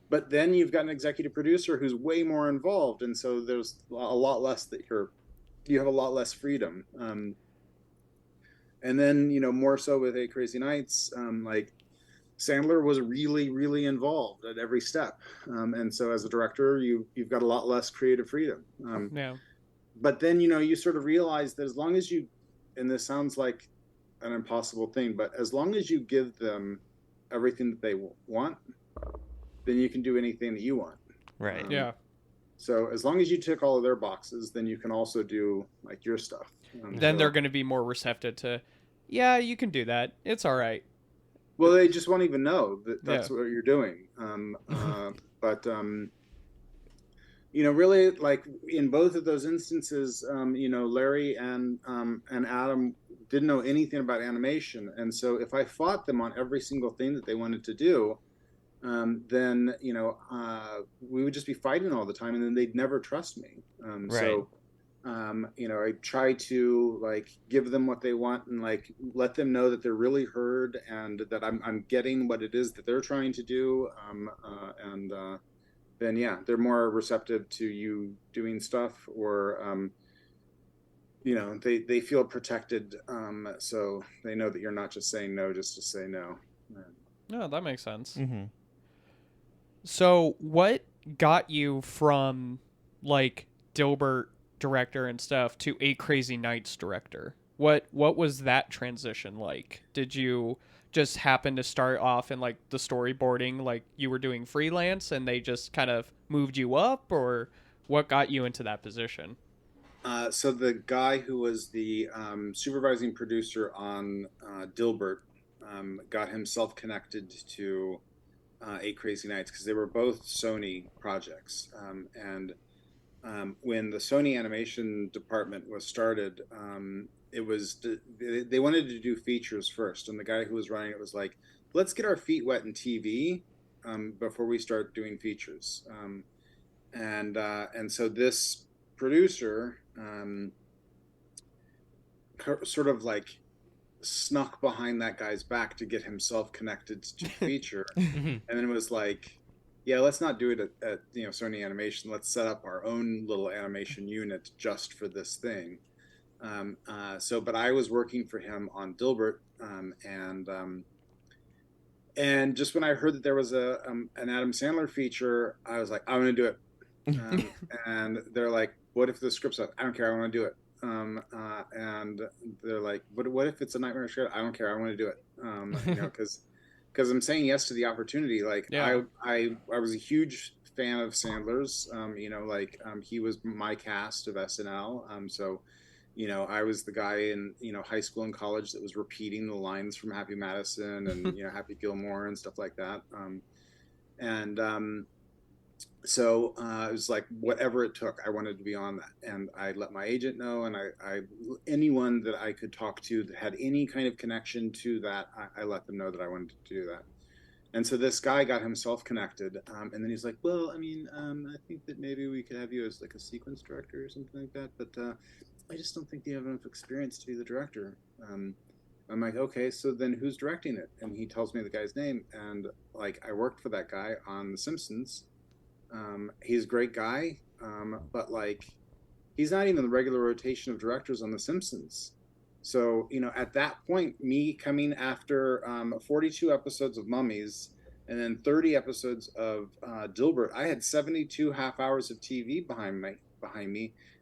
but then you've got an executive producer who's way more involved, and so there's a lot less that you have a lot less freedom, and then more so with Eight Crazy Nights, like Sandler was really really involved at every step, and so as a director you've got a lot less creative freedom. Yeah. But then you sort of realize that as long as you, and this sounds like an impossible thing, but as long as you give them everything that they want, then you can do anything that you want. Right. Yeah. So as long as you tick all of their boxes, then you can also do like your stuff. Then they're going to be more receptive to, yeah, you can do that. It's all right. Well, they just won't even know that that's what you're doing. But really, like in both of those instances, Larry and Adam didn't know anything about animation, and so if I fought them on every single thing that they wanted to do, then we would just be fighting all the time, and then they'd never trust me. Right. So I try to like give them what they want and like let them know that they're really heard and that I'm getting what it is that they're trying to do, and then they're more receptive to you doing stuff, or they feel protected, so they know that you're not just saying no just to say no. No, that makes sense. Mm-hmm. So what got you from like Dilbert director and stuff to Eight Crazy Nights director? What was that transition like? Did you just happen to start off in like the storyboarding, like you were doing freelance and they just kind of moved you up, or what got you into that position? So the guy who was the supervising producer on Dilbert, got himself connected to Eight Crazy Nights because they were both Sony projects. And when the Sony animation department was started, it was they wanted to do features first, and the guy who was running it was like, "Let's get our feet wet in TV before we start doing features." And so this producer sort of like snuck behind that guy's back to get himself connected to the feature, and then it was like, yeah, let's not do it at Sony Animation. Let's set up our own little animation unit just for this thing. But I was working for him on Dilbert, and just when I heard that there was an Adam Sandler feature, I was like, I want to do it. And they're like, what if the script's up? I don't care. I want to do it. And they're like, what if it's a nightmare script? I don't care. I want to do it. Because I'm saying yes to the opportunity. Like, Yeah. I was a huge fan of Sandler's. He was my cast of SNL. So I was the guy in high school and college that was repeating the lines from Happy Madison and Happy Gilmore and stuff like that. So it was like whatever it took, I wanted to be on that, and I let my agent know, and I anyone that I could talk to that had any kind of connection to that, I let them know that I wanted to do that. And so this guy got himself connected, and then he's like, well, I mean, I think that maybe we could have you as like a sequence director or something like that, but I just don't think you have enough experience to be the director. I'm like, okay, so then who's directing it? And he tells me the guy's name, and like I worked for that guy on The Simpsons. He's a great guy, but like he's not even the regular rotation of directors on The Simpsons. So at that point, me coming after 42 episodes of Mummies and then 30 episodes of Dilbert, I had 72 half hours of TV behind me,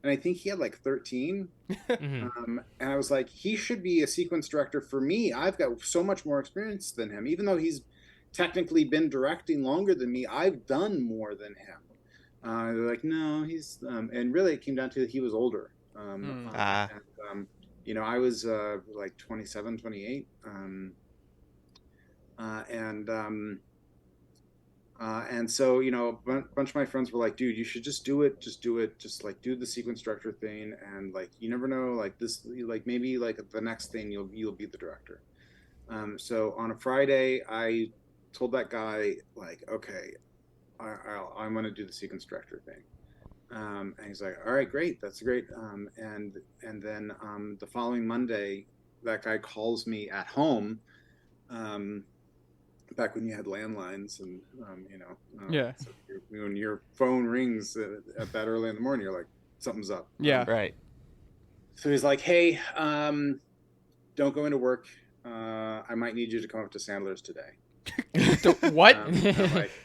and I think he had like 13. And I was like, he should be a sequence director for me. I've got so much more experience than him, even though he's technically been directing longer than me. I've done more than him. They're like, no, he's and really it came down to he was older. I was like 27, 28. And so a bunch of my friends were like, dude, you should just do it, just like do the sequence director thing, and like you never know, like this, like maybe like the next thing you'll be the director. So on a Friday, I told that guy, like, okay, I'm going to do the sequence director thing. And he's like, all right, great, that's great. And then the following Monday, that guy calls me at home, back when you had landlines, and so when your phone rings at that early in the morning, you're like, something's up. Right. So he's like, hey, don't go into work. I might need you to come up to Sandler's today. What?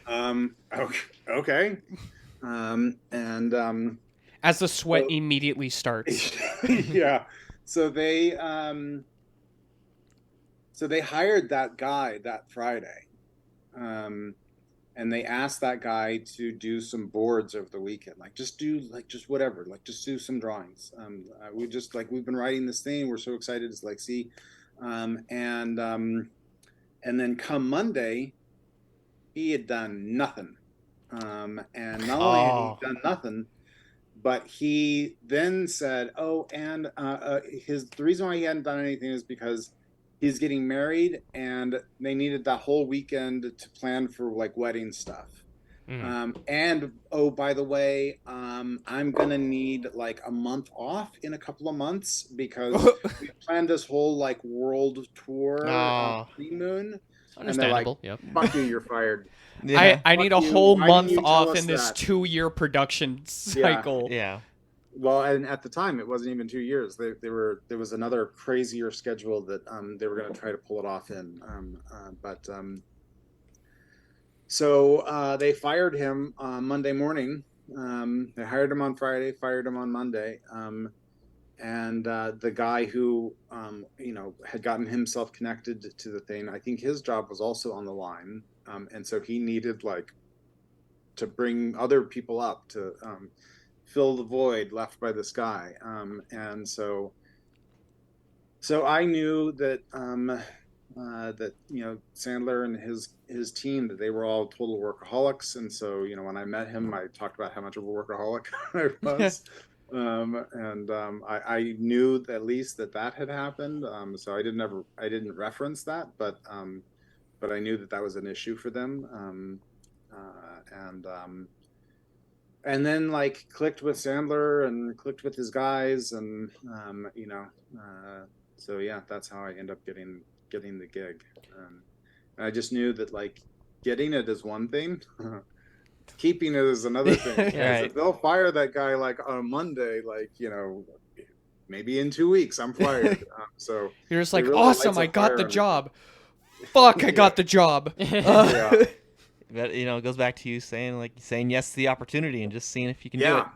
I'm like, okay. As the sweat immediately starts. Yeah. So they hired that guy that Friday. And they asked that guy to do some boards over the weekend, just whatever, just do some drawings. We've been writing this thing. We're so excited to see. And then come Monday, he had done nothing. And not only had he done nothing, but he then said, the reason why he hadn't done anything is because he's getting married and they needed that whole weekend to plan for like wedding stuff. And by the way, I'm gonna need like a month off in a couple of months because we planned this whole like world tour honeymoon. Understandable. And they're like, fuck you, you're fired. Yeah. I need a whole month off in this that? 2-year production cycle. Yeah. Well, and at the time, it wasn't even 2 years. There was another crazier schedule that they were going to try to pull it off in. So they fired him on Monday morning. They hired him on Friday, fired him on Monday. And the guy who had gotten himself connected to the thing, I think his job was also on the line, and so he needed to bring other people up to fill the void left by this guy. And so I knew that that Sandler and his team, that they were all total workaholics, and so when I met him, I talked about how much of a workaholic I was. I knew at least that had happened. So I didn't reference that, but I knew that was an issue for them. And then like clicked with Sandler and clicked with his guys, and so yeah, that's how I end up getting the gig. And I just knew that like getting it is one thing. Keeping it is another thing. Right. If they'll fire that guy like on Monday, like maybe in 2 weeks I'm fired. So You're just like, really awesome, lights a I got fire the under job. Fuck, I got the job. Yeah. But it goes back to you saying yes to the opportunity and just seeing if you can do it. Yeah.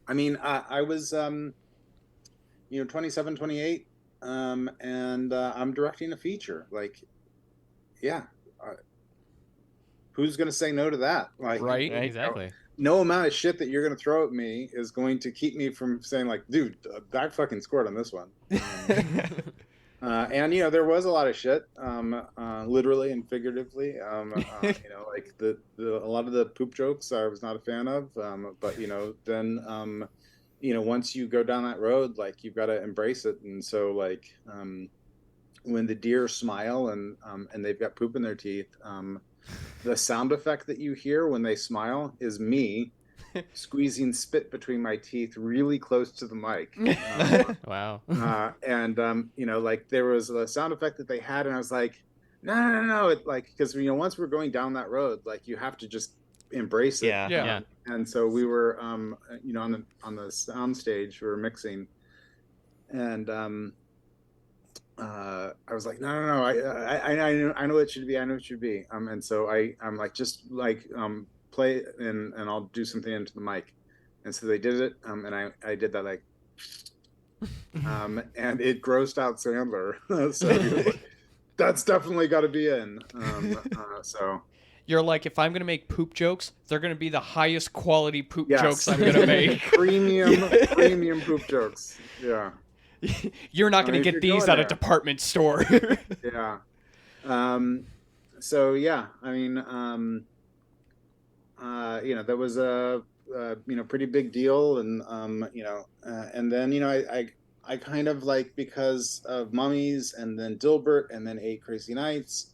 I mean, I was 27, 28, and I'm directing a feature. Like, yeah, who's gonna say no to that? Like, Right. Exactly. no amount of shit that you're gonna throw at me is going to keep me from saying like, dude, I fucking scored on this one. And there was a lot of shit, literally and figuratively. Like a lot of the poop jokes I was not a fan of. But then once you go down that road, like you've got to embrace it. And so like when the deer smile and they've got poop in their teeth, the sound effect that you hear when they smile is me squeezing spit between my teeth really close to the mic. Wow. And like there was a sound effect that they had, and I was like, no, it like, because once we're going down that road, like you have to just embrace it. Yeah. Yeah. Yeah. And so we were on the sound stage, we were mixing, and I was like, no, I know it should be, and so I'm like, just like play and I'll do something into the mic. And so they did it, and I did that like and it grossed out Sandler. So he was like, that's definitely got to be in. So You're like, if I'm going to make poop jokes, they're going to be the highest quality poop yes. jokes I'm going to make. premium poop jokes. Yeah. You're not going to if get you're these going at a there. department store. Yeah. So yeah, I mean, that was a pretty big deal, and and then I kind of like, because of Mummies and then Dilbert and then 8 Crazy Nights,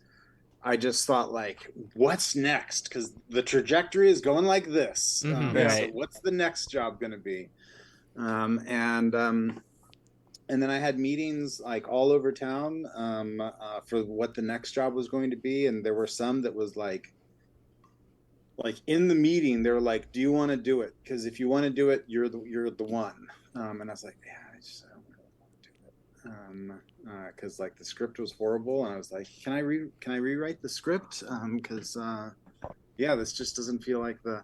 I just thought like, what's next? Because the trajectory is going like this. Mhm. So Right. what's the next job going to be? And then I had meetings like all over town for what the next job was going to be, and there were some that was like in the meeting they were like, do you want to do it? Because if you want to do it, you're the one. And I was like, yeah, I don't really want to do it, because like the script was horrible, and I was like, can I rewrite the script? Because yeah, this just doesn't feel like the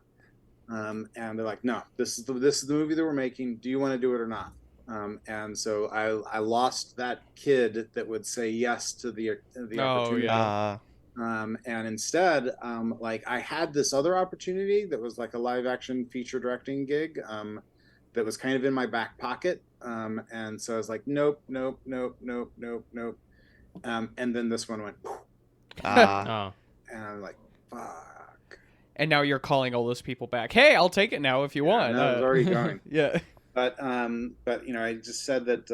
and they're like, no, this is the movie that we're making. Do you want to do it or not? And so I lost that kid that would say yes to the Oh, opportunity. yeah. And instead, like I had this other opportunity that was like a live action feature directing gig, that was kind of in my back pocket. And so I was like, nope. And then this one went, Oh. and I'm like, fuck. And now you're calling all those people back. Hey, I'll take it now if you want. No, it was already going. Yeah. But I just said that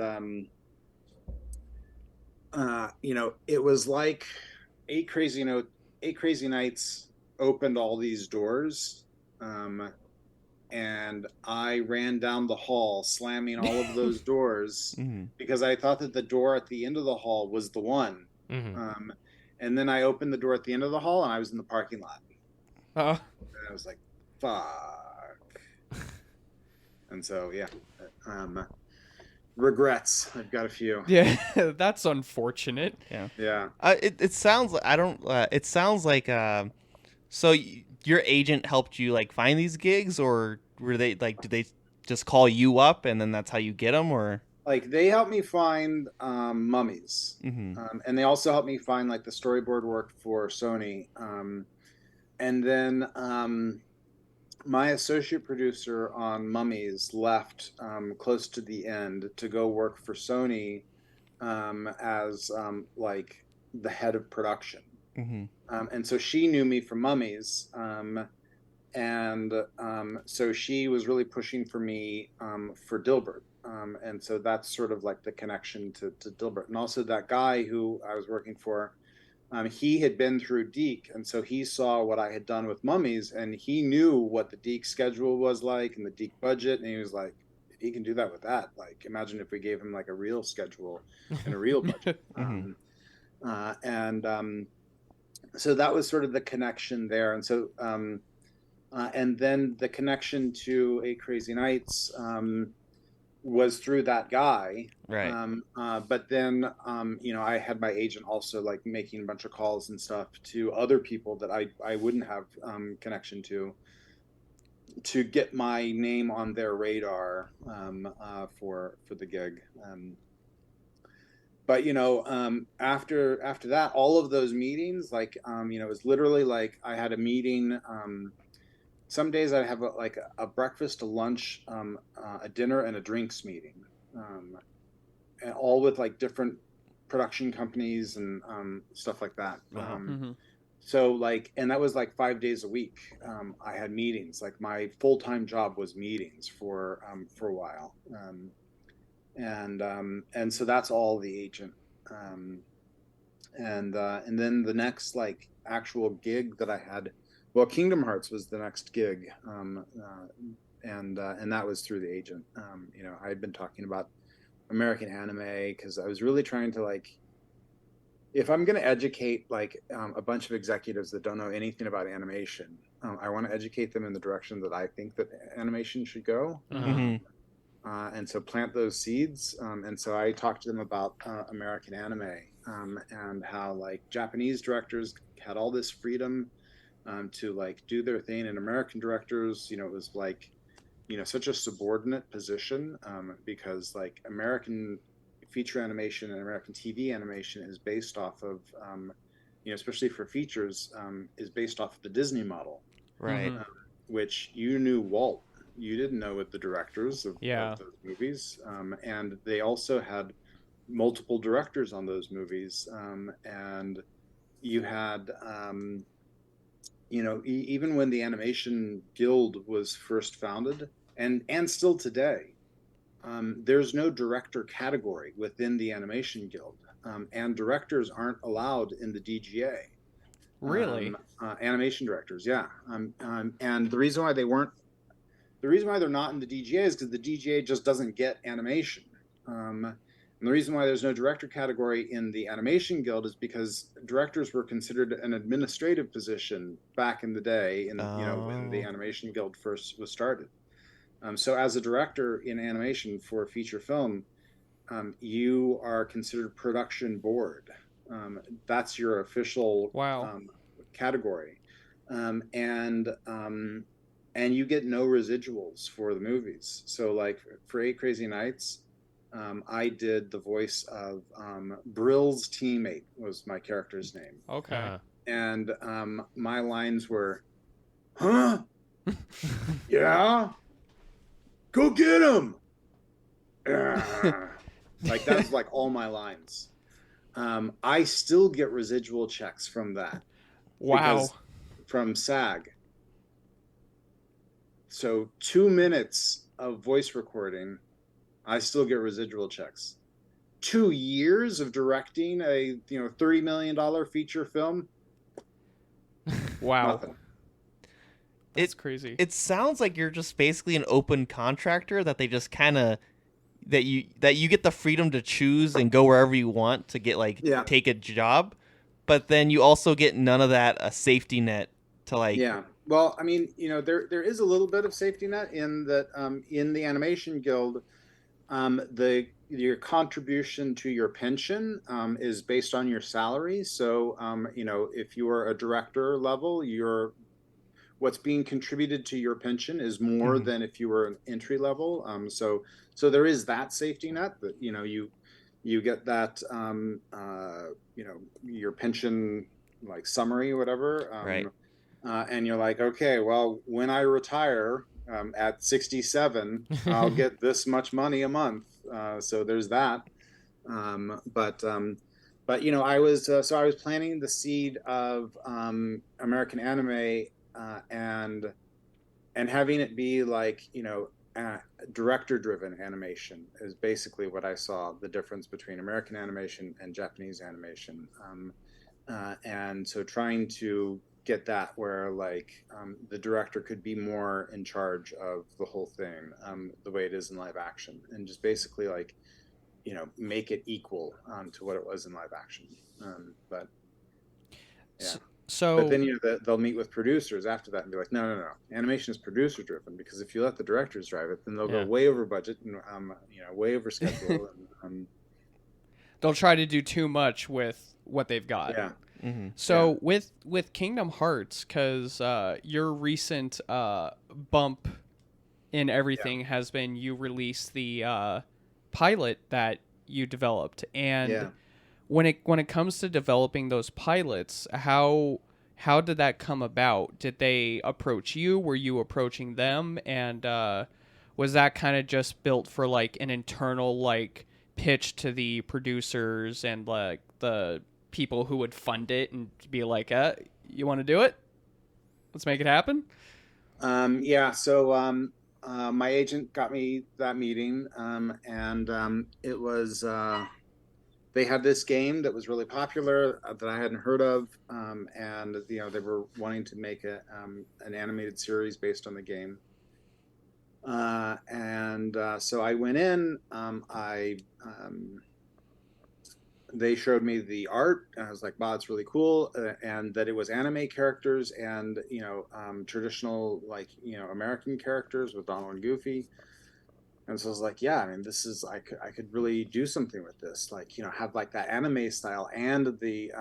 it was like 8 Crazy Nights opened all these doors, and I ran down the hall slamming all of those doors because I thought that the door at the end of the hall was the one. Mm-hmm. And then I opened the door at the end of the hall, and I was in the parking lot. Uh, And I was like, fuck. And so, yeah, regrets. I've got a few. yeah, that's unfortunate. Yeah. It sounds like it sounds like so your agent helped you like find these gigs, or were they like, did they just call you up and then that's how you get them, or Like they helped me find Mummies, mm-hmm. and they also helped me find like the storyboard work for Sony, and then my associate producer on Mummies left close to the end to go work for Sony as like the head of production. Mm-hmm. And so she knew me from Mummies. So she was really pushing for me for Dilbert. And so that's sort of like the connection to Dilbert. And also that guy who I was working for, he had been through Deke, and so he saw what I had done with Mummies, and he knew what the Deke schedule was like and the Deke budget, and he was like, if he can do that with that, like imagine if we gave him like a real schedule and a real budget. Mm-hmm. So that was sort of the connection there, and so and then the connection to Eight Crazy Nights was through that guy. Right. But then, I had my agent also like making a bunch of calls and stuff to other people that I wouldn't have connection to get my name on their radar for the gig. But after that, all of those meetings, like it was literally like I had a meeting. Some days I'd have a breakfast, a lunch, a dinner, and a drinks meeting, and all with like different production companies and stuff like that. So like, and that was like 5 days a week. I had meetings. Like my full-time job was meetings for a while, and so that's all the agent. And then the next like actual gig that I had. Well, Kingdom Hearts was the next gig, and that was through the agent. I had been talking about American anime because I was really trying to like, if I'm going to educate like a bunch of executives that don't know anything about animation, I want to educate them in the direction that I think that animation should go. Mm-hmm. And so plant those seeds. And so I talked to them about American anime and how like Japanese directors had all this freedom to like do their thing, and American directors, it was like, such a subordinate position because like American feature animation and American TV animation is based off of, especially for features, is based off of the Disney model, Right. which you knew Walt. You didn't know what the directors of those movies, and they also had multiple directors on those movies, and you had. Even when the Animation Guild was first founded, and still today, there's no director category within the Animation Guild, and directors aren't allowed in the DGA. Really? Animation directors, yeah. And the reason why they're not in the DGA is because the DGA just doesn't get animation. And the reason why there's no director category in the Animation Guild is because directors were considered an administrative position back in the day, when the Animation Guild first was started. So as a director in animation for feature film, you are considered production board. That's your official category, and you get no residuals for the movies. So like for Eight Crazy Nights, I did the voice of Brill's teammate was my character's name. Okay. And my lines were, huh? Yeah? Go get him! Like that's like all my lines. I still get residual checks from that. Wow. From SAG. So 2 minutes of voice recording, I still get residual checks. 2 years of directing a $30 million feature film. Wow. Nothing. It's crazy. It sounds like you're just basically an open contractor that they just kind of that you get the freedom to choose and go wherever you want to get take a job, but then you also get none of that a safety net to like. Yeah. Well, I mean, there is a little bit of safety net in that in the Animation Guild, your contribution to your pension is based on your salary. So, if you are a director level, what's being contributed to your pension is more than if you were an entry level. So there is that safety net that you get that your pension like summary or whatever. Right. And you're like, okay, well, when I retire at 67, I'll get this much money a month. So there's that. But but I was I was planting the seed of American anime, and having it be like director driven animation is basically what I saw the difference between American animation and Japanese animation. And so trying to get that where like the director could be more in charge of the whole thing, the way it is in live action, and just basically like make it equal to what it was in live action. But yeah. So, but then they'll meet with producers after that and be like, no, animation is producer driven, because if you let the directors drive it, then they'll go way over budget and way over schedule. And, they'll try to do too much with what they've got. Yeah. Mm-hmm. So with Kingdom Hearts, because your recent bump in everything has been you released the pilot that you developed, and when it comes to developing those pilots, how did that come about? Did they approach you? Were you approaching them? And was that kind of just built for like an internal like pitch to the producers and like the people who would fund it and be like, you want to do it? Let's make it happen. So my agent got me that meeting, and it was they had this game that was really popular that I hadn't heard of, and they were wanting to make an animated series based on the game. So I went in. They showed me the art, and I was like, wow, it's really cool, and that it was anime characters and traditional like American characters with Donald and Goofy. And so I was like, yeah, I mean, this is I could really do something with this, like have like that anime style and the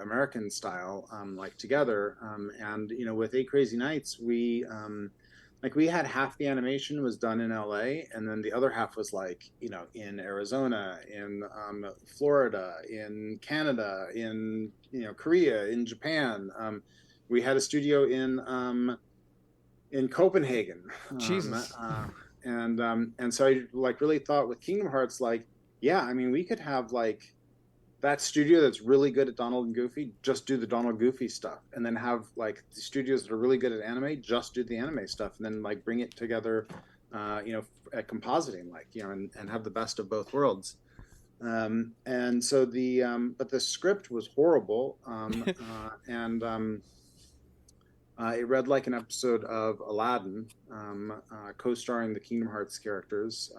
American style like together. And with Eight Crazy Nights, we had half the animation was done in LA, and then the other half was like in Arizona, in Florida, in Canada, in Korea, in Japan. We had a studio in Copenhagen. Jesus. And so I like really thought with Kingdom Hearts, like, yeah, I mean, we could have like that studio that's really good at Donald and Goofy just do the Donald and Goofy stuff, and then have like the studios that are really good at anime just do the anime stuff, and then like bring it together, at compositing, like and have the best of both worlds. And so but the script was horrible, and it read like an episode of Aladdin, co-starring the Kingdom Hearts characters.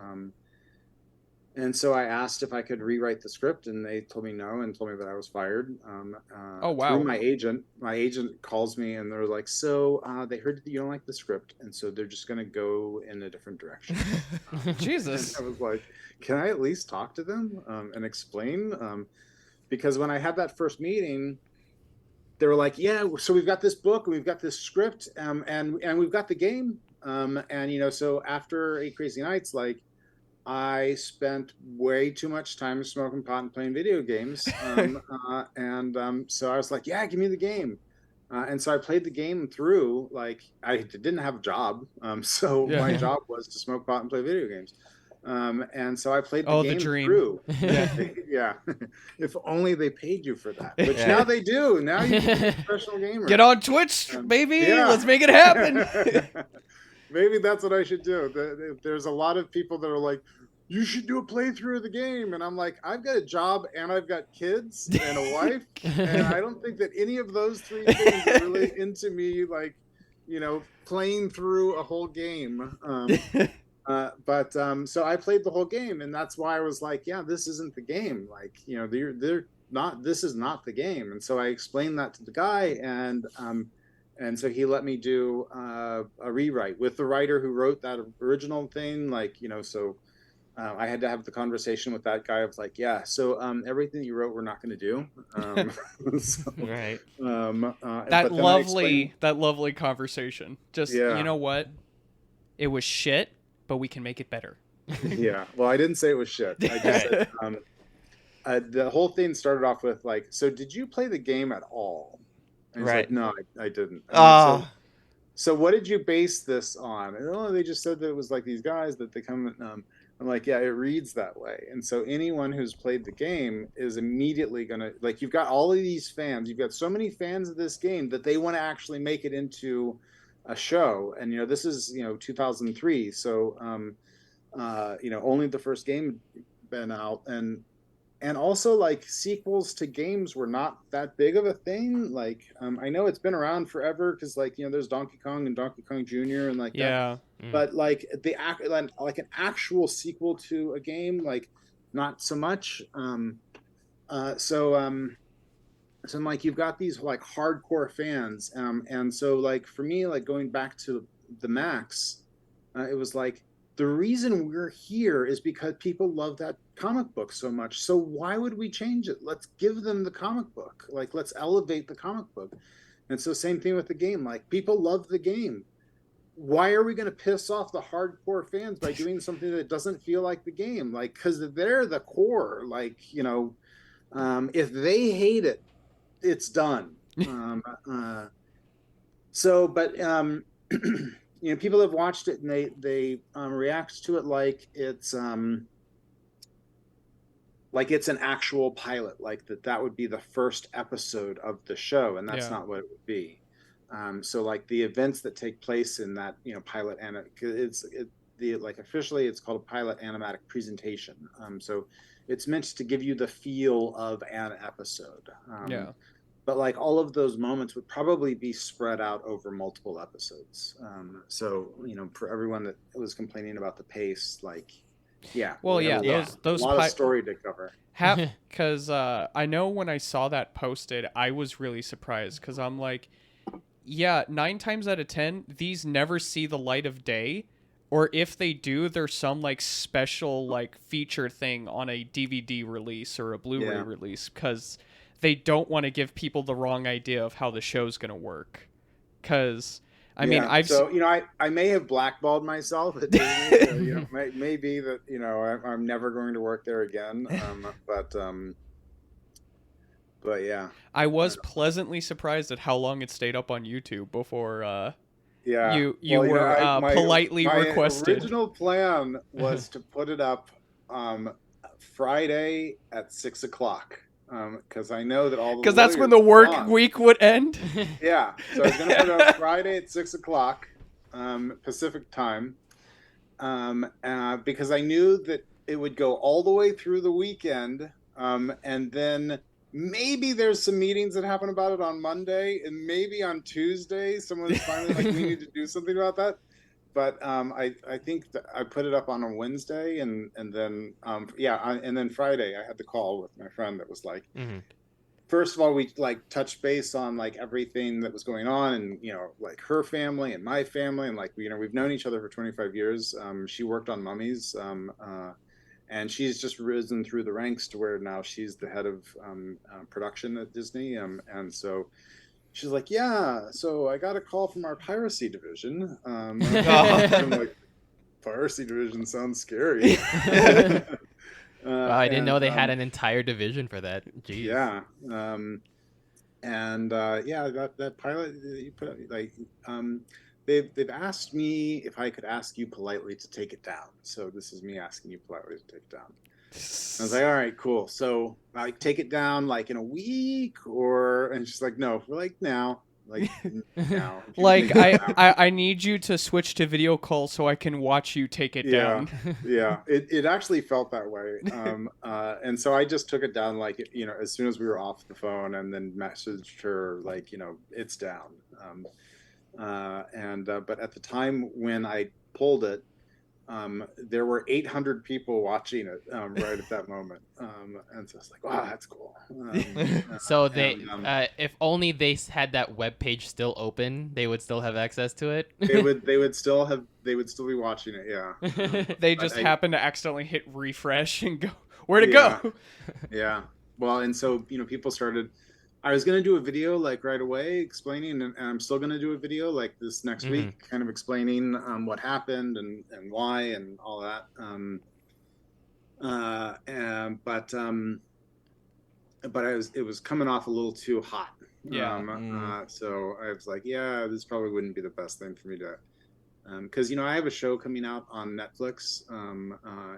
And so I asked if I could rewrite the script, and they told me no, and told me that I was fired. Oh, wow. Through my agent calls me, and they're like, so they heard that you don't like the script, and so they're just going to go in a different direction. Jesus. And I was like, can I at least talk to them and explain? Because when I had that first meeting, they were like, yeah, so we've got this book, we've got this script, and we've got the game. So after Eight Crazy Nights, like, I spent way too much time smoking pot and playing video games. So I was like, yeah, give me the game. And so I played the game through, like, I didn't have a job. My job was to smoke pot and play video games. And so I played the game through. Yeah. If only they paid you for that. Which now they do. Now you can be a professional gamer. Get on Twitch, baby. Let's make it happen. Maybe that's what I should do. There's a lot of people that are like, you should do a playthrough of the game. And I'm like, I've got a job and I've got kids and a wife. And I don't think that any of those three things are really into me, like, playing through a whole game. So I played the whole game, and that's why I was like, yeah, this isn't the game. Like, they're not, this is not the game. And so I explained that to the guy, and so he let me do a rewrite with the writer who wrote that original thing. Like, so I had to have the conversation with that guy. I was like, yeah, so everything you wrote, we're not going to do. Right. That lovely conversation. Just, you know what? It was shit, but we can make it better. Yeah. Well, I didn't say it was shit. I just said, the whole thing started off with like, so did you play the game at all? And he's like, no, I didn't. So what did you base this on? And, they just said that it was like these guys that they come I'm like, yeah, it reads that way. And so anyone who's played the game is immediately gonna, like, you've got all of these fans, you've got so many fans of this game that they want to actually make it into a show. And this is 2003, so only the first game had been out, and also, like, sequels to games were not that big of a thing. Like, I know it's been around forever because, like, there's Donkey Kong and Donkey Kong Jr. and like Yeah. that. But like like an actual sequel to a game, like, not so much. So I'm like, you've got these like hardcore fans, and so, like, for me, like, going back to the Max, it was like, the reason we're here is because people love that comic book so much. So why would we change it? Let's give them the comic book. Like, let's elevate the comic book. And so, same thing with the game. Like, people love the game. Why are we going to piss off the hardcore fans by doing something that doesn't feel like the game? Like, because they're the core. Like, if they hate it, it's done. But people have watched it and they react to it like it's an actual pilot, like that would be the first episode of the show, and that's not what it would be. So, like, the events that take place in that pilot, and officially it's called a pilot animatic presentation. So it's meant to give you the feel of an episode. But, like, all of those moments would probably be spread out over multiple episodes. So, for everyone that was complaining about the pace, like, yeah. Well, yeah, those a lot of story to cover. Because I know when I saw that posted, I was really surprised because I'm like, yeah, 9 times out of 10, these never see the light of day. Or if they do, there's some, like, special, like, feature thing on a DVD release or a Blu-ray release because they don't want to give people the wrong idea of how the show's going to work. Because, I mean, I may have blackballed myself at Disney. So, maybe that, I'm never going to work there again. But yeah. I was pleasantly surprised at how long it stayed up on YouTube before you were politely requested. My original plan was to put it up Friday at 6 o'clock. Because I know that because that's when the work week would end. Yeah, so I was going to put it up Friday at 6 o'clock Pacific time, because I knew that it would go all the way through the weekend, and then maybe there's some meetings that happen about it on Monday, and maybe on Tuesday someone's finally like, we need to do something about that. But I think that I put it up on a Wednesday, and then and then Friday I had the call with my friend that was like, first of all, we like touched base on like everything that was going on, and like her family and my family, and like we've known each other for 25 years. She worked on Mummies, and she's just risen through the ranks to where now she's the head of production at Disney, and so. She's like, yeah, so I got a call from our piracy division. I'm like, piracy division sounds scary. I didn't know they had an entire division for that. Jeez. Yeah. That pilot you put, like, they've asked me if I could ask you politely to take it down. So this is me asking you politely to take it down. I was like, all right, cool. So I take it down like in a week, and she's like, no, we're like now, like now. Like I need you to switch to video call so I can watch you take it down. Yeah, it actually felt that way. And so I just took it down like as soon as we were off the phone, and then messaged her like it's down. But at the time when I pulled it, there were 800 people watching it right at that moment, and so I was like, "Wow, that's cool." So if only they had that web page still open, they would still have access to it. They would still be watching it. Yeah. They just happen to accidentally hit refresh and go, "Where'd it go?" Yeah. Well, and so people started. I was going to do a video like right away explaining, and I'm still going to do a video like this next week, kind of explaining what happened and why and all that. But it was coming off a little too hot. Yeah. So I was like, yeah, this probably wouldn't be the best thing for me because I have a show coming out on Netflix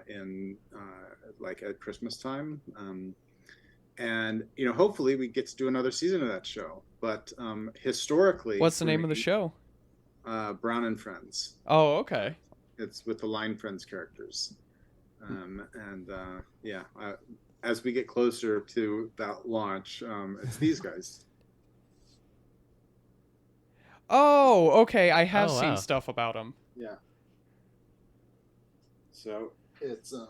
in like at Christmas time, and hopefully we get to do another season of that show. But historically, What's the for name of the me, show? Brown and Friends. Oh, okay. It's with the Line Friends characters, and yeah, as we get closer to that launch, it's these guys. Oh, okay. I have Oh, seen wow. stuff about them. Yeah. So it's I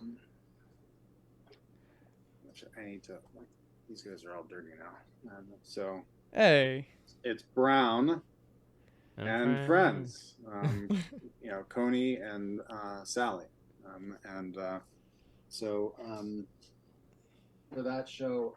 need to. These guys are all dirty now. So Hey. it's Brown and friends. Mm-hmm. Coney and Sally, and so for that show,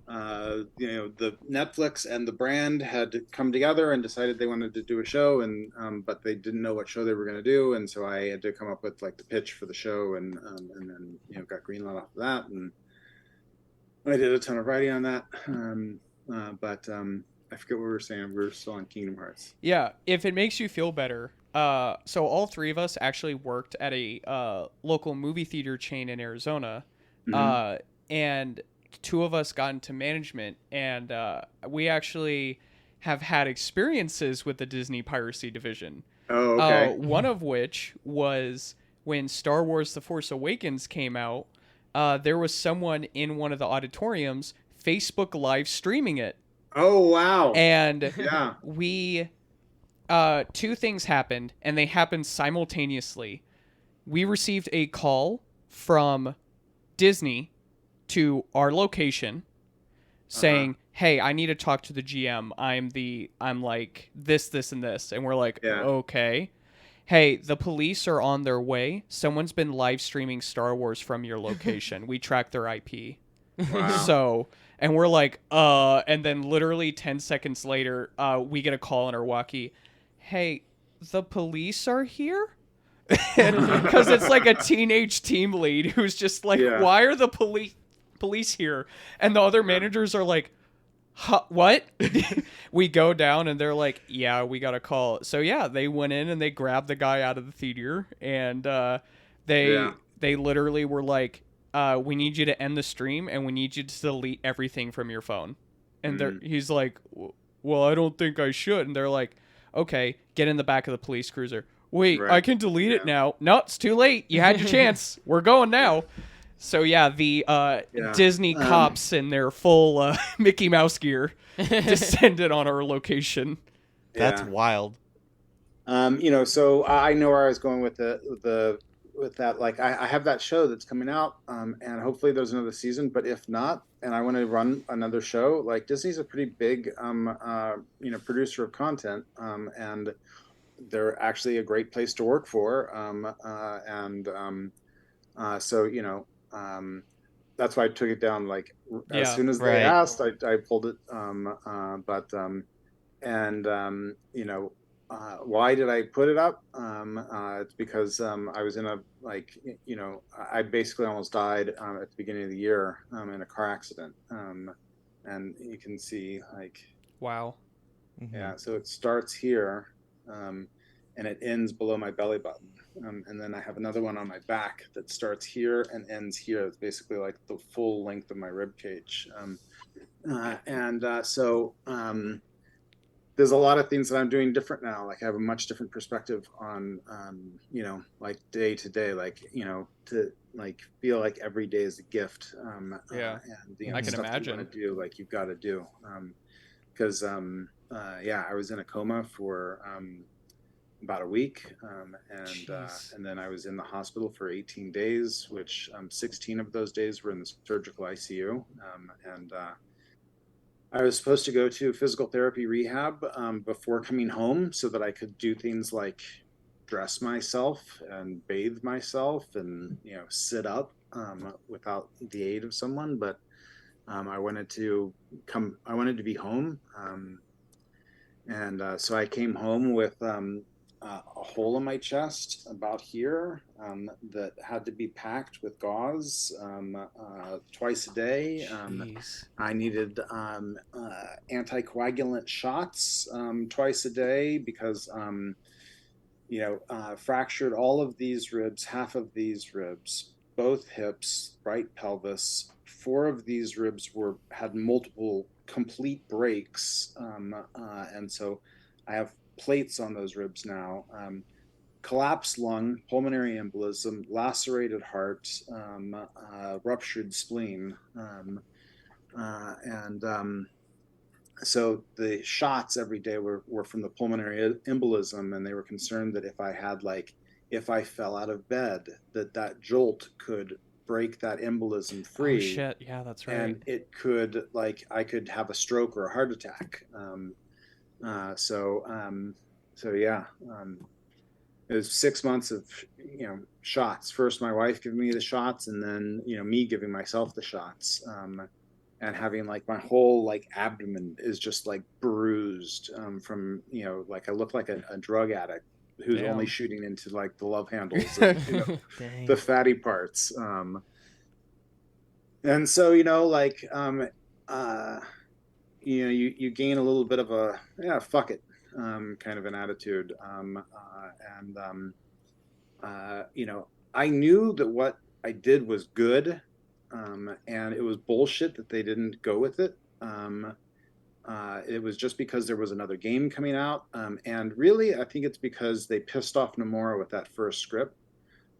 the Netflix and the brand had come together and decided they wanted to do a show, and but they didn't know what show they were going to do, and so I had to come up with like the pitch for the show, and then got greenlit off of that, and I did a ton of writing on that, but I forget what we were saying. We were still on Kingdom Hearts. Yeah, if it makes you feel better, so all three of us actually worked at a local movie theater chain in Arizona, and two of us got into management, and we actually have had experiences with the Disney piracy division. Oh, okay. One of which was when Star Wars The Force Awakens came out, there was someone in one of the auditoriums Facebook live streaming it. Oh, wow. And yeah, we two things happened, and they happened simultaneously. We received a call from Disney to our location saying, hey, I need to talk to the GM. I'm like this, and this. And we're like, okay. Hey, the police are on their way. Someone's been live streaming Star Wars from your location. We tracked their IP. wow. So, and we're like, and then literally 10 seconds later, we get a call on our walkie. Hey, the police are here? Because it's like a teenage team lead who's just like, why are the police here? And the other managers are like, what? We go down and they're like, yeah, we got a call. So yeah, they went in and they grabbed the guy out of the theater, and they literally were like, we need you to end the stream and we need you to delete everything from your phone. And he's like, well, I don't think I should. And they're like, okay, get in the back of the police cruiser. Wait, I can delete it now. No, it's too late. You had your chance. We're going now. So yeah, the Disney cops in their full Mickey Mouse gear descended on our location. That's wild. So I know where I was going with with that. Like I have that show that's coming out, and hopefully there's another season. But if not, and I want to run another show, like Disney's a pretty big producer of content, and they're actually a great place to work for, so that's why I took it down. Like as soon as they asked, I pulled it. Why did I put it up? It's because I was in I basically almost died at the beginning of the year in a car accident, and you can see wow. Yeah, so it starts here, and it ends below my belly button. And then I have another one on my back that starts here and ends here. It's basically like the full length of my rib cage. So there's a lot of things that I'm doing different now. Like I have a much different perspective on, like day to day, to feel like every day is a gift. And I can imagine. You want to do, you've got to do. Because I was in a coma for about a week, and then I was in the hospital for 18 days, which 16 of those days were in the surgical ICU, and I was supposed to go to physical therapy rehab before coming home so that I could do things like dress myself and bathe myself and sit up without the aid of someone, but I wanted to be home, and so I came home with a hole in my chest about here that had to be packed with gauze twice a day. Jeez. I needed anticoagulant shots twice a day because, fractured all of these ribs, half of these ribs, both hips, right pelvis. 4 of these ribs had multiple complete breaks, and so I have plates on those ribs now. Collapsed lung, pulmonary embolism, lacerated heart, ruptured spleen, and so the shots every day were from the pulmonary embolism, and they were concerned that if I fell out of bed, that jolt could break that embolism free. Oh shit! Yeah, that's right. And it could I could have a stroke or a heart attack. So yeah, it was 6 months of shots. First, my wife giving me the shots, and then me giving myself the shots. And having my whole abdomen is just bruised from I look like a drug addict who's Damn. only shooting into the love handles and, the fatty parts. And so you gain a little bit of a fuck it kind of an attitude. I knew that what I did was good. And it was bullshit that they didn't go with it. It was just because there was another game coming out. And really, I think it's because they pissed off Nomura with that first script.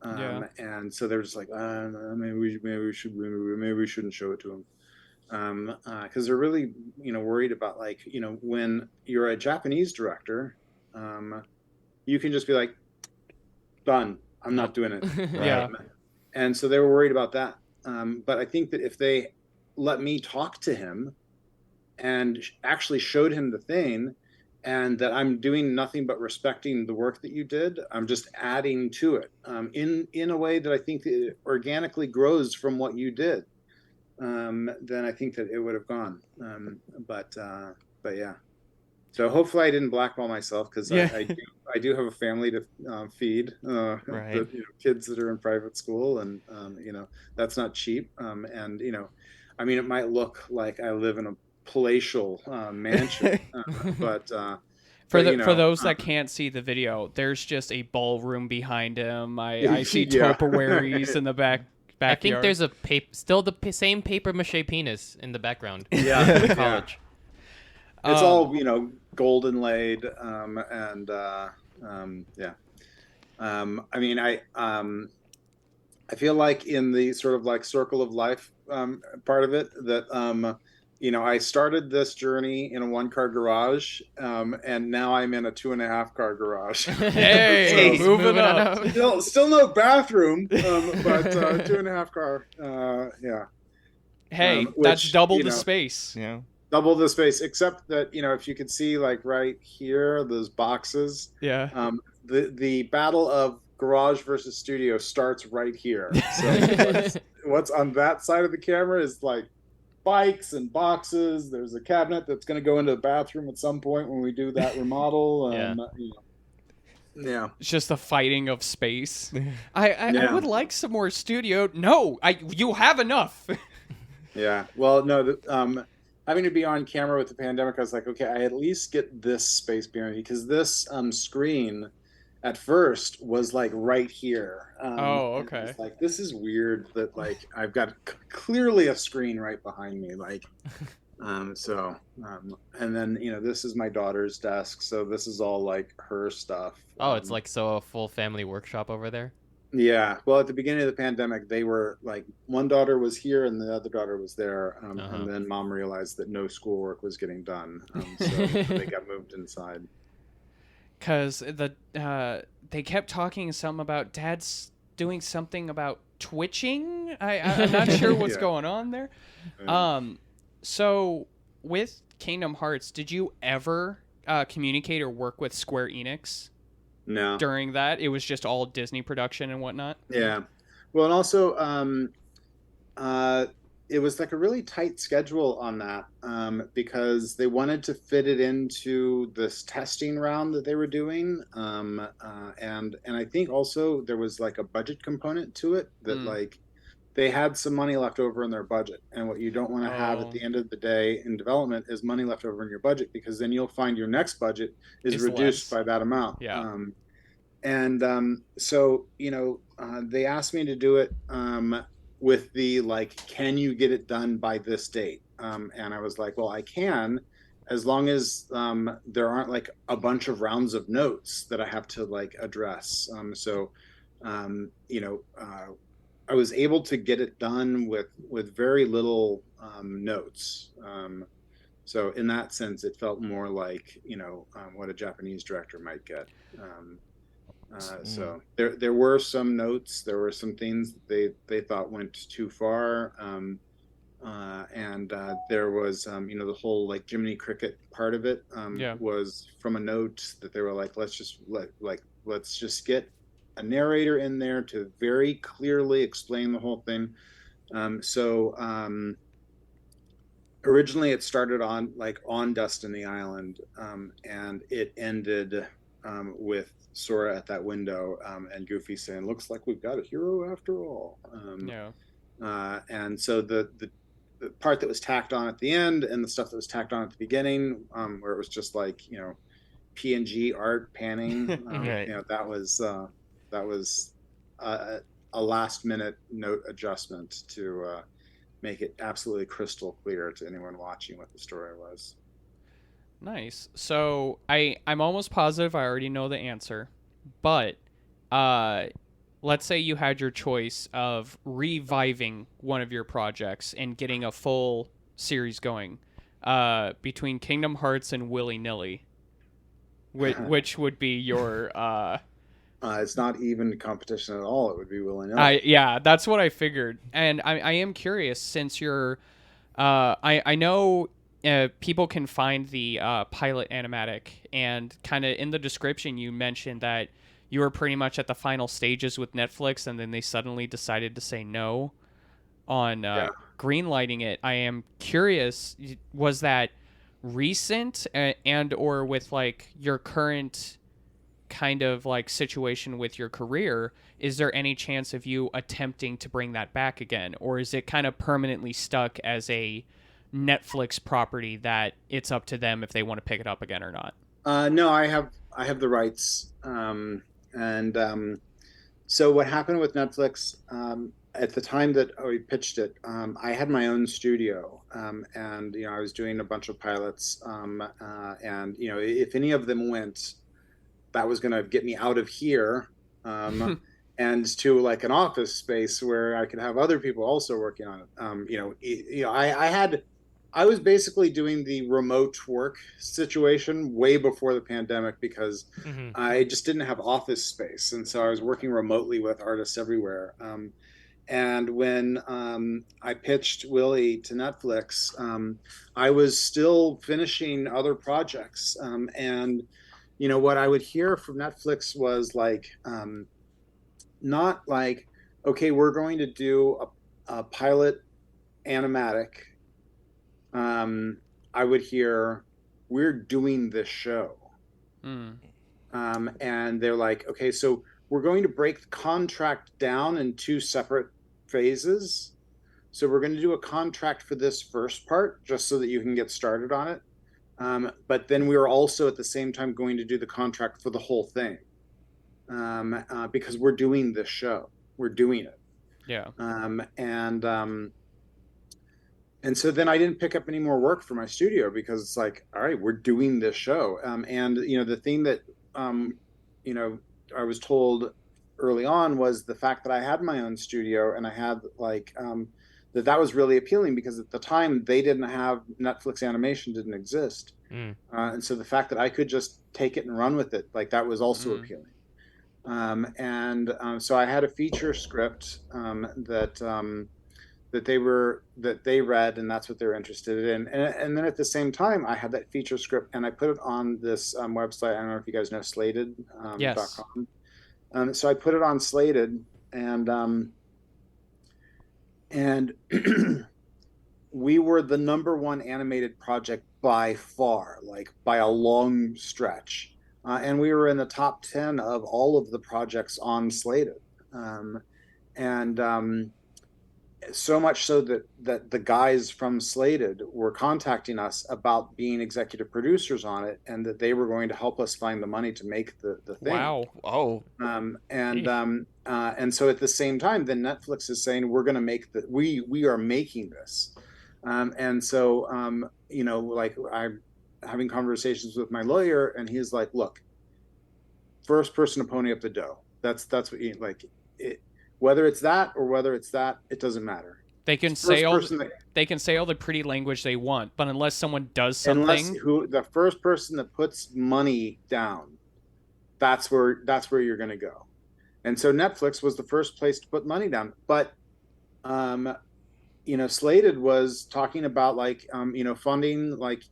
And so they're just like, maybe we shouldn't show it to them. Because they're really, worried about when you're a Japanese director, you can just be like, done. I'm not doing it. Yeah. And so they were worried about that. But I think that if they let me talk to him and actually showed him the thing, and that I'm doing nothing but respecting the work that you did, I'm just adding to it in a way that I think that it organically grows from what you did, then I think that it would have gone. But yeah. So hopefully I didn't blackball myself, because I do have a family to feed, Right. the kids that are in private school, and that's not cheap. And it might look like I live in a palatial mansion, but for those that can't see the video, there's just a ballroom behind him. I see Yeah. Tupperwares in the backyard. I think there's a still the same paper mache penis in the background. Yeah. College. It's all gold inlaid, and yeah. I feel like in the sort of circle of life part of it, that I started this journey in a 1-car garage, and now I'm in a 2.5-car garage. Hey, So, moving up. still no bathroom, but 2.5-car. Yeah. Hey, which, that's double the space. Yeah. Double the space, except that if you could see right here, those boxes. Yeah. The battle of garage versus studio starts right here. So what's on that side of the camera is bikes and boxes. There's a cabinet that's going to go into the bathroom at some point when we do that remodel. Yeah. It's just the fighting of space. I would like some more studio. No, you have enough. Yeah. Well, no. Having to be on camera with the pandemic, I was like, okay, I at least get this space behind me, because this screen at first was right here. Oh, okay. It's this is weird that I've got clearly a screen right behind me. And then this is my daughter's desk, so this is all her stuff. Oh, it's a full family workshop over there. Yeah. Well, at the beginning of the pandemic, they were one daughter was here and the other daughter was there. And then mom realized that no schoolwork was getting done. So they got moved inside. Because they kept talking some about dad's doing something about twitching. I'm not sure what's going on there. So with Kingdom Hearts, did you ever communicate or work with Square Enix? No. During that, it was just all Disney production and whatnot. Yeah. Well, and also, it was like a really tight schedule on that, because they wanted to fit it into this testing round that they were doing, and I think also there was like a budget component to it that like they had some money left over in their budget, and what you don't want to have at Oh, the end of the day in development is money left over in your budget, because then you'll find your next budget is it's reduced less. by that amount. Yeah. And so they asked me to do it, with the like, can you get it done by this date? And I was like, well, I can, as long as there aren't like a bunch of rounds of notes that I have to like address. Um, you know, I was able to get it done with very little notes. So in that sense, it felt more like what a Japanese director might get. So there were some notes, there were some things they thought went too far, and there was the whole like Jiminy Cricket part of it, Yeah. was from a note that they were like, let's just get a narrator in there to very clearly explain the whole thing. Originally it started on Destiny Island, and it ended with Sora at that window, and Goofy saying, "Looks like we've got a hero after all." Yeah. And so the part that was tacked on at the end, and the stuff that was tacked on at the beginning, where it was just like PNG art panning, Right. that was a last minute note adjustment to make it absolutely crystal clear to anyone watching what the story was. Nice. So I'm almost positive I already know the answer, but uh, let's say you had your choice of reviving one of your projects and getting a full series going, between Kingdom Hearts and Willy Nilly. Which would be your It's not even competition at all. It would be willy nilly. yeah, that's what I figured. And I am curious, since you're I know people can find the pilot animatic, and kind of in the description you mentioned that you were pretty much at the final stages with Netflix, and then they suddenly decided to say no on greenlighting it. I am curious, was that recent, and or with like your current kind of like situation with your career, is there any chance of you attempting to bring that back again, or is it kind of permanently stuck as a Netflix property that it's up to them if they want to pick it up again or not? No, I have the rights, and so what happened with Netflix, at the time that we pitched it, I had my own studio, and I was doing a bunch of pilots, and if any of them went, that was going to get me out of here, and to like an office space where I could have other people also working on it. I was basically doing the remote work situation way before the pandemic, because I just didn't have office space, and so I was working remotely with artists everywhere. And when I pitched Willie to Netflix, I was still finishing other projects, and what I would hear from Netflix was like, not like, okay, we're going to do a pilot animatic. I would hear, we're doing this show. And they're like, okay, so we're going to break the contract down in two separate phases. So we're going to do a contract for this first part just so that you can get started on it. But then we are also at the same time going to do the contract for the whole thing, because we're doing this show. We're doing it. Yeah. And so then I didn't pick up any more work for my studio, because it's like, all right, we're doing this show. And the thing that I was told early on was the fact that I had my own studio, and I had like that was really appealing, because at the time they didn't have Netflix animation, didn't exist, and so the fact that I could just take it and run with it, like, that was also appealing. So I had a feature script that they read, and that's what they're interested in. And then at the same time, I had that feature script, and I put it on this website. I don't know if you guys know Slated. Yes. .com. So I put it on Slated, and we were the number one animated project by far, like by a long stretch. And we were in the top 10 of all of the projects on Slated. And so much so that the guys from Slated were contacting us about being executive producers on it, and that they were going to help us find the money to make the thing. Wow. Oh. And so at the same time, then Netflix is saying we're going to make we are making this. And so like I'm having conversations with my lawyer, and he's like, look, first person to pony up the dough. That's what you like. Whether it's that or whether it's that, it doesn't matter. They can say all the pretty language they want, but unless someone does something, the first person that puts money down, that's where you're going to go. And so Netflix was the first place to put money down. But Slated was talking about funding, like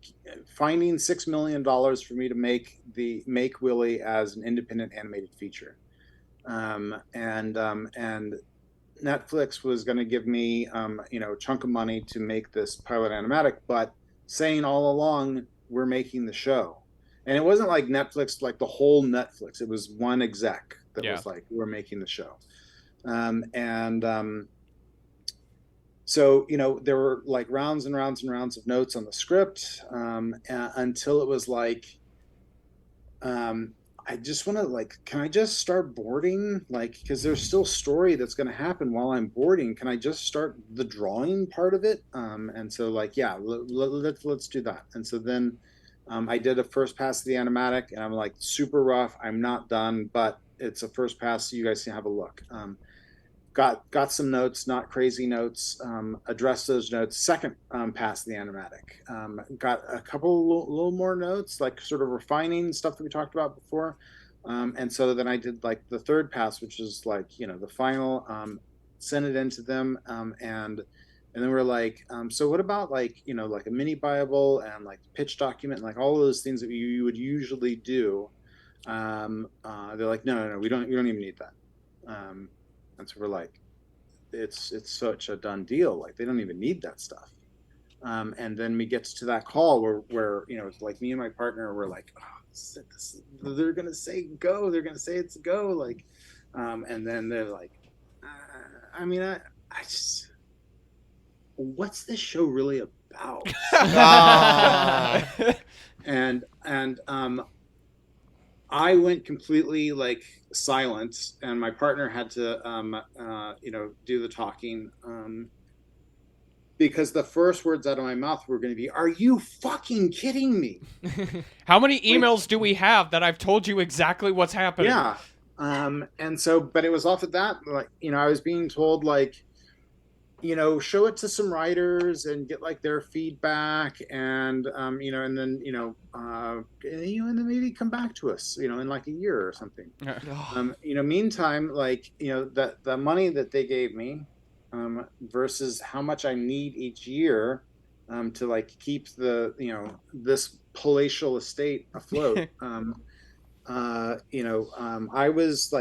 finding $6 million for me to make Willie as an independent animated feature. And Netflix was going to give me a chunk of money to make this pilot animatic, but saying all along we're making the show. And it wasn't like Netflix, like the whole Netflix. It was one exec that was like, we're making the show. So there were like rounds and rounds and rounds of notes on the script, until it was like, I just want to can I just start boarding? Because there's still story that's going to happen while I'm boarding. Can I just start the drawing part of it? And so let's do that. And so then I did a first pass of the animatic, and I'm like, super rough. I'm not done, but it's a first pass, so you guys can have a look. Got some notes, not crazy notes. Addressed those notes. Second pass of the animatic. Got a couple little more notes, like sort of refining stuff that we talked about before. And so then I did like the third pass, which is the final. Sent it into them, and then we're like, so what about like a mini Bible and like pitch document and like all of those things that you would usually do. They're like, no, we don't even need that. And so we're like, it's such a done deal. Like they don't even need that stuff. And then we get to that call where it's like me and my partner were like, they're gonna say go. They're gonna say it's a go. Like, and then they're like, I just, what's this show really about? And I went completely silent, and my partner had to do the talking, because the first words out of my mouth were going to be, "Are you fucking kidding me?" How many emails do we have that I've told you exactly what's happening? Yeah. And so, but it was off of that, I was being told show it to some writers and get their feedback, and and then and then maybe come back to us in a year or something. Meantime, the money that they gave me versus how much I need each year to keep the this palatial estate afloat. I was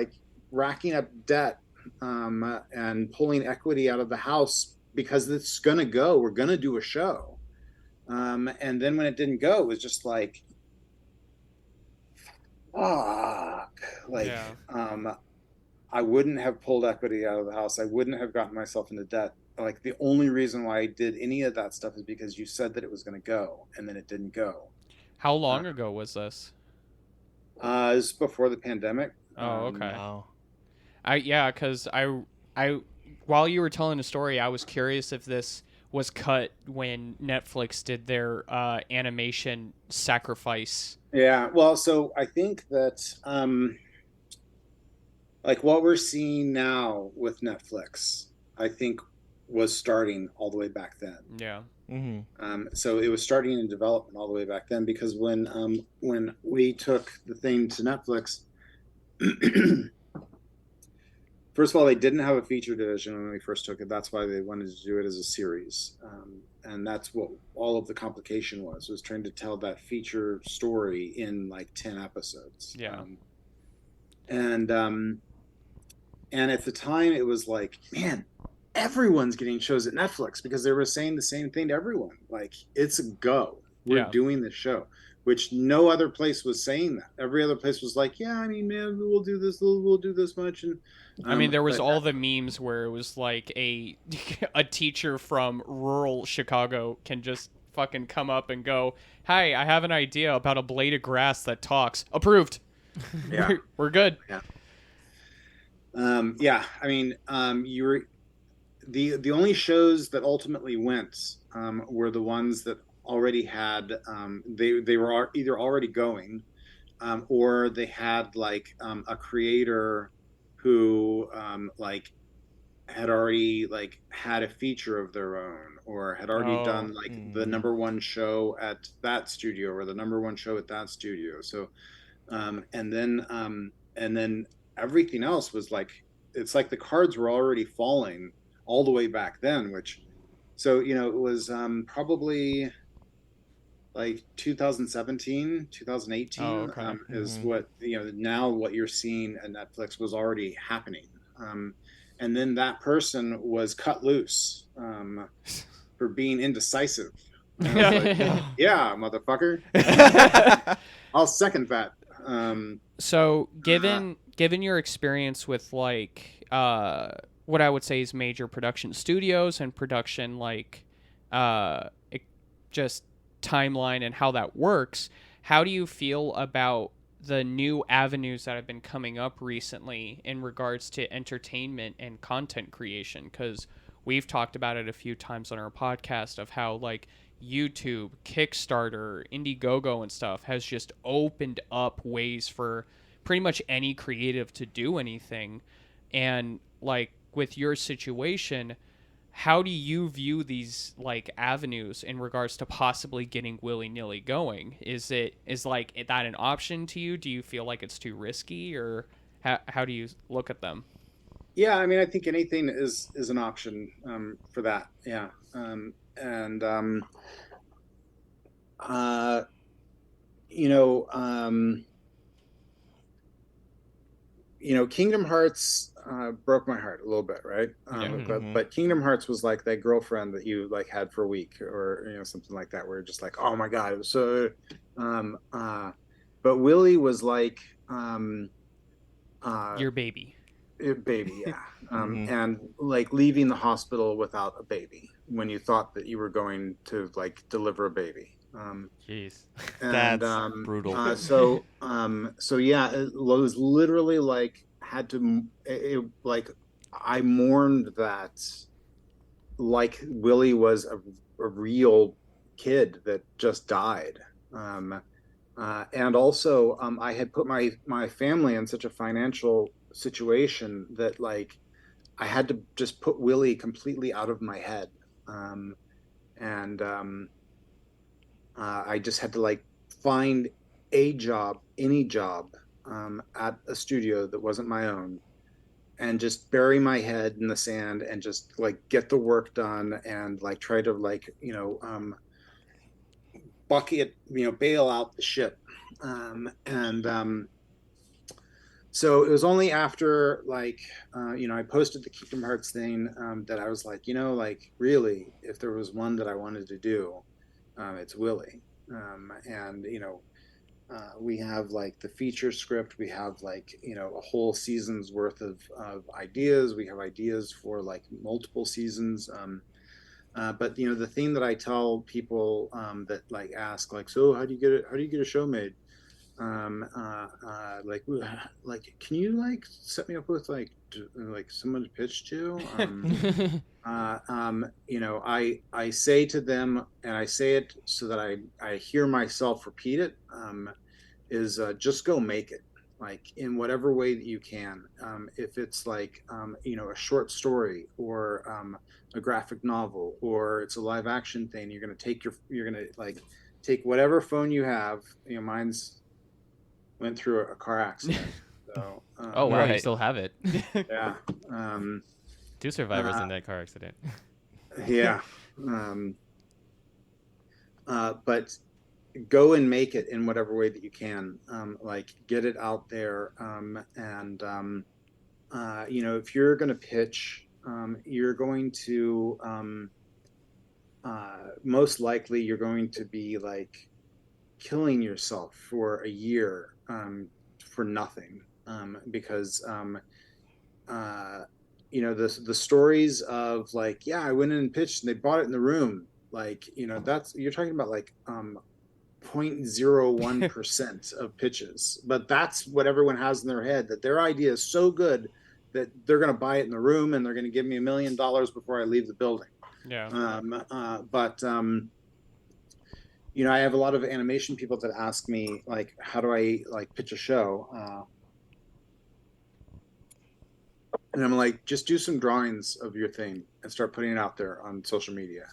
racking up debt and pulling equity out of the house because it's gonna go. We're gonna do a show, and then when it didn't go, it was just fuck. I wouldn't have pulled equity out of the house. I wouldn't have gotten myself into debt. The only reason why I did any of that stuff is because you said that it was gonna go, and then it didn't go. How long ago was this? It was before the pandemic. Oh, okay. Wow. Because I while you were telling the story, I was curious if this was cut when Netflix did their animation sacrifice. Yeah, well, so I think that what we're seeing now with Netflix, I think was starting all the way back then. Yeah. Mm-hmm. So it was starting in development all the way back then, because when we took the thing to Netflix, first of all, they didn't have a feature division when we first took it. That's why they wanted to do it as a series. And that's what all of the complication was trying to tell that feature story in 10 episodes. Yeah. And at the time it was man, everyone's getting shows at Netflix because they were saying the same thing to everyone. Like, it's a go. We're doing this show, which no other place was saying that. Every other place was like, yeah, I mean, man, we'll do this, we'll do this much. And I mean, there was all the memes where it was like a teacher from rural Chicago can just fucking come up and go, "Hi, I have an idea about a blade of grass that talks. Approved. Yeah, we're good." Yeah. Yeah. I mean, you were the only shows that ultimately went were the ones that already had they were either already going or they had like a creator who like had already like had a feature of their own or had already done like the number one show at that studio or the number one show at that studio. So and then everything else was like, it's like the cards were already falling all the way back then, which, so, you know, it was probably like 2017, 2018 is what, you know, now what you're seeing at Netflix was already happening. And then that person was cut loose for being indecisive. And I was like, yeah, motherfucker. I'll second that. So given your experience with like what I would say is major production studios and production like just timeline and how that works, how do you feel about the new avenues that have been coming up recently in regards to entertainment and content creation? Because we've talked about it a few times on our podcast of how like YouTube, Kickstarter, Indiegogo and stuff has just opened up ways for pretty much any creative to do anything. And like with your situation, how do you view these like avenues in regards to possibly getting willy-nilly going? Is that an option to you? Do you feel like it's too risky, or how do you look at them? Yeah, I mean, I think anything is an option for that. Yeah. You know, Kingdom Hearts broke my heart a little bit, right? But Kingdom Hearts was like that girlfriend that you like had for a week, or you know, something like that, where you're just like, oh my god, it was so. But Willie was like Your baby. Baby, yeah. And like leaving the hospital without a baby when you thought that you were going to like deliver a baby. Jeez, and, that's brutal. So yeah, it was literally like like I mourned that, like Willie was a real kid that just died. And also I had put my family in such a financial situation that like I had to just put Willie completely out of my head. I just had to like find a job, any job, at a studio that wasn't my own, and just bury my head in the sand and just like get the work done and like try to like, you know, bucket, you know, bail out the ship. So it was only after like, you know, I posted the Kingdom Hearts thing that I was like, you know, like really, if there was one that I wanted to do, it's Willie. And you know, we have like the feature script, we have like, you know, a whole season's worth of ideas, we have ideas for like multiple seasons. But you know, the thing that I tell people that like ask like, so how do you get a show made? Like can you like set me up with like someone to pitch to? You know, I say to them, and I say it so that I hear myself repeat it, is just go make it, like in whatever way that you can. If it's like you know, a short story or a graphic novel, or it's a live action thing, you're gonna like take whatever phone you have. You know, mine's went through a car accident. So, oh wow, Right. you still have it. yeah. 2 survivors in that car accident. Yeah. But go and make it in whatever way that you can. Like get it out there. You know, if you're going to pitch you're going to most likely you're going to be like killing yourself for a year for nothing because the stories of like, yeah, I went in and pitched and they bought it in the room, like, that's, you're talking about like 0.01% of pitches, but that's what everyone has in their head, that their idea is so good that they're going to buy it in the room and they're going to give me $1 million before I leave the building. Yeah. But I have a lot of animation people that ask me like, how do I like pitch a show? And I'm like, just do some drawings of your thing and start putting it out there on social media.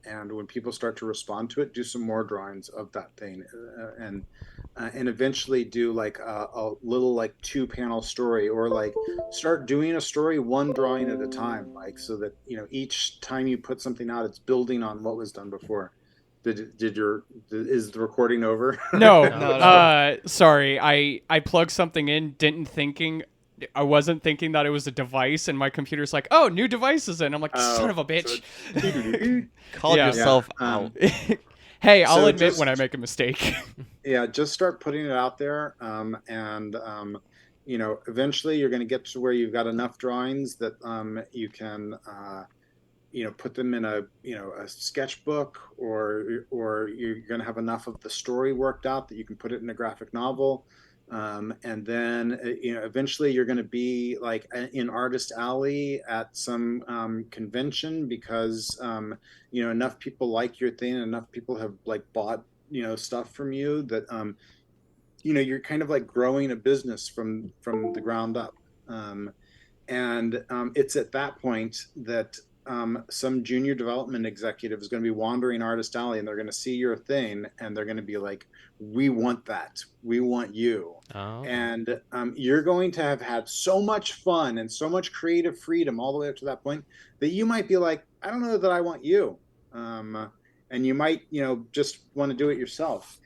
And when people start to respond to it, do some more drawings of that thing, and eventually do like a little like 2-panel story, or like start doing a story one drawing at a time, like so that each time you put something out, it's building on what was done before. Is the recording over? No. No. Sorry, I plugged something in, I wasn't thinking that it was a device, and my computer's like, oh, new device is in. I'm like, son of a bitch. Called Yeah. yourself out. Hey, I'll So admit just- when I make a mistake. Yeah, just start putting it out there, and eventually you're going to get to where you've got enough drawings that you can put them in a sketchbook, or you're going to have enough of the story worked out that you can put it in a graphic novel. And then eventually you're going to be like in Artist Alley at some convention, because enough people like your thing, and enough people have like bought stuff from you that you're kind of like growing a business from the ground up. And it's at that point that some junior development executive is going to be wandering Artist Alley, and they're going to see your thing, and they're going to be like, we want that, we want you. Oh. And you're going to have had so much fun and so much creative freedom all the way up to that point that you might be like, I don't know that I want you. And you might just want to do it yourself.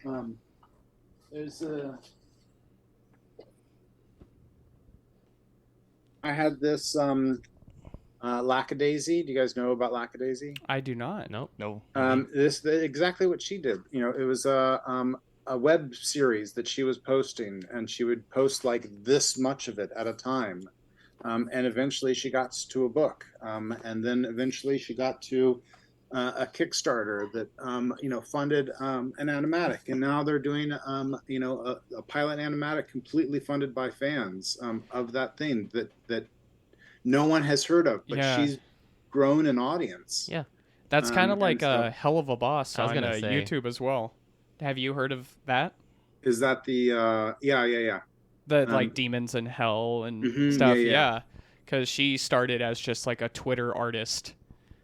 I had this Lackadaisy. Do you guys know about Lackadaisy? I do not. Nope. No. Exactly what she did. It was a web series that she was posting, and she would post like this much of it at a time. And eventually she got to a book. And then eventually she got to a Kickstarter that funded an animatic, and now they're doing a pilot animatic completely funded by fans of that thing that no one has heard of, but Yeah. she's grown an audience. Yeah. That's kind of like and so- a hell of a boss I was on gonna say. YouTube as well. Have you heard of that? Is that the yeah. The Um, like demons in hell and Mhm, stuff. yeah. Yeah. Because she started as just like a Twitter artist,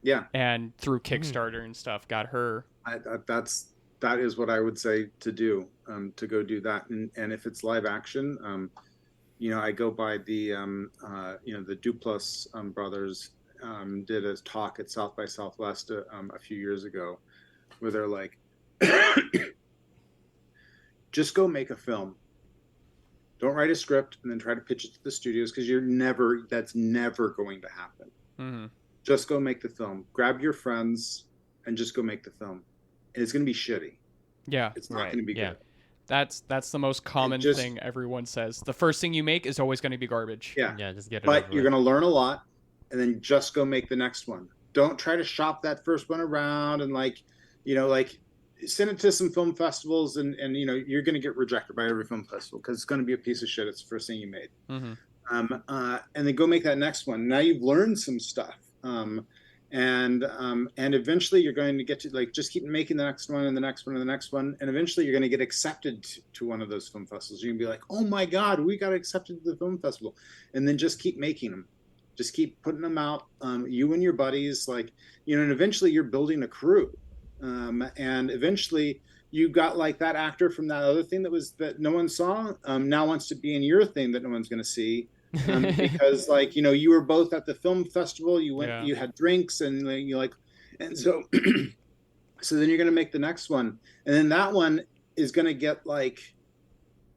Yeah, and through Kickstarter and stuff got her. that is what I would say to do, to go do that. And if it's live action, I go by the the Duplass brothers did a talk at South by Southwest a few years ago, where they're like, just go make a film. Don't write a script and then try to pitch it to the studios, because that's never going to happen. Mm-hmm. Just go make the film. Grab your friends and just go make the film. And it's going to be shitty. Yeah. It's not Right, going to be yeah. good. That's the most common just- thing everyone says. The first thing you make is always going to be garbage. Yeah. Yeah, just get it But over you're with. going to learn a lot, and then just go make the next one. Don't try to shop that first one around and like send it to some film festivals, and you're going to get rejected by every film festival because it's going to be a piece of shit. It's the first thing you made. Mm-hmm. And then go make that next one. Now you've learned some stuff. And eventually you're going to get to like, just keep making the next one and the next one and the next one. And eventually you're going to get accepted to one of those film festivals. You're gonna be like, oh my God, we got accepted to the film festival. And then just keep making them. Just keep putting them out. You and your buddies, like, and eventually you're building a crew. And eventually you got like that actor from that other thing that no one saw, now wants to be in your thing that no one's going to see. Because like, you were both at the film festival, you went, Yeah. you had drinks, and you like, and so, so then you're going to make the next one. And then that one is going to get like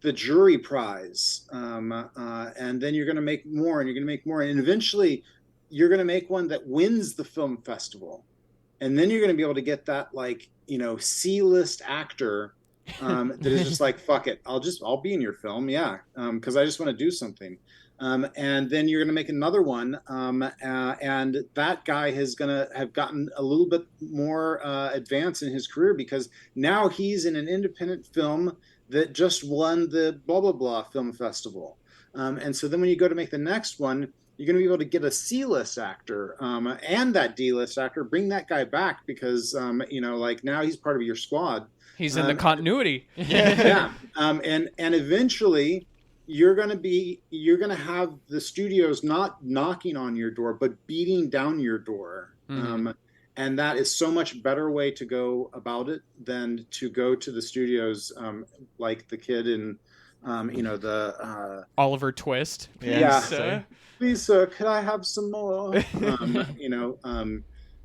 the jury prize. And then you're going to make more, and you're going to make more. And eventually you're going to make one that wins the film festival, and then you're going to be able to get that like C-list actor that is just like, fuck it, I'll be in your film, yeah, because I just want to do something. And then you're going to make another one, and that guy is going to have gotten a little bit more advanced in his career, because now he's in an independent film that just won the blah blah blah film festival. And so then when you go to make the next one, you're going to be able to get a C-list actor and that D-list actor, bring that guy back, because like now he's part of your squad. He's in the continuity. Yeah. And eventually you're going to have the studios not knocking on your door, but beating down your door. Mm-hmm. And that is so much better way to go about it than to go to the studios, like the kid in, the Oliver Twist. Please, sir, could I have some more?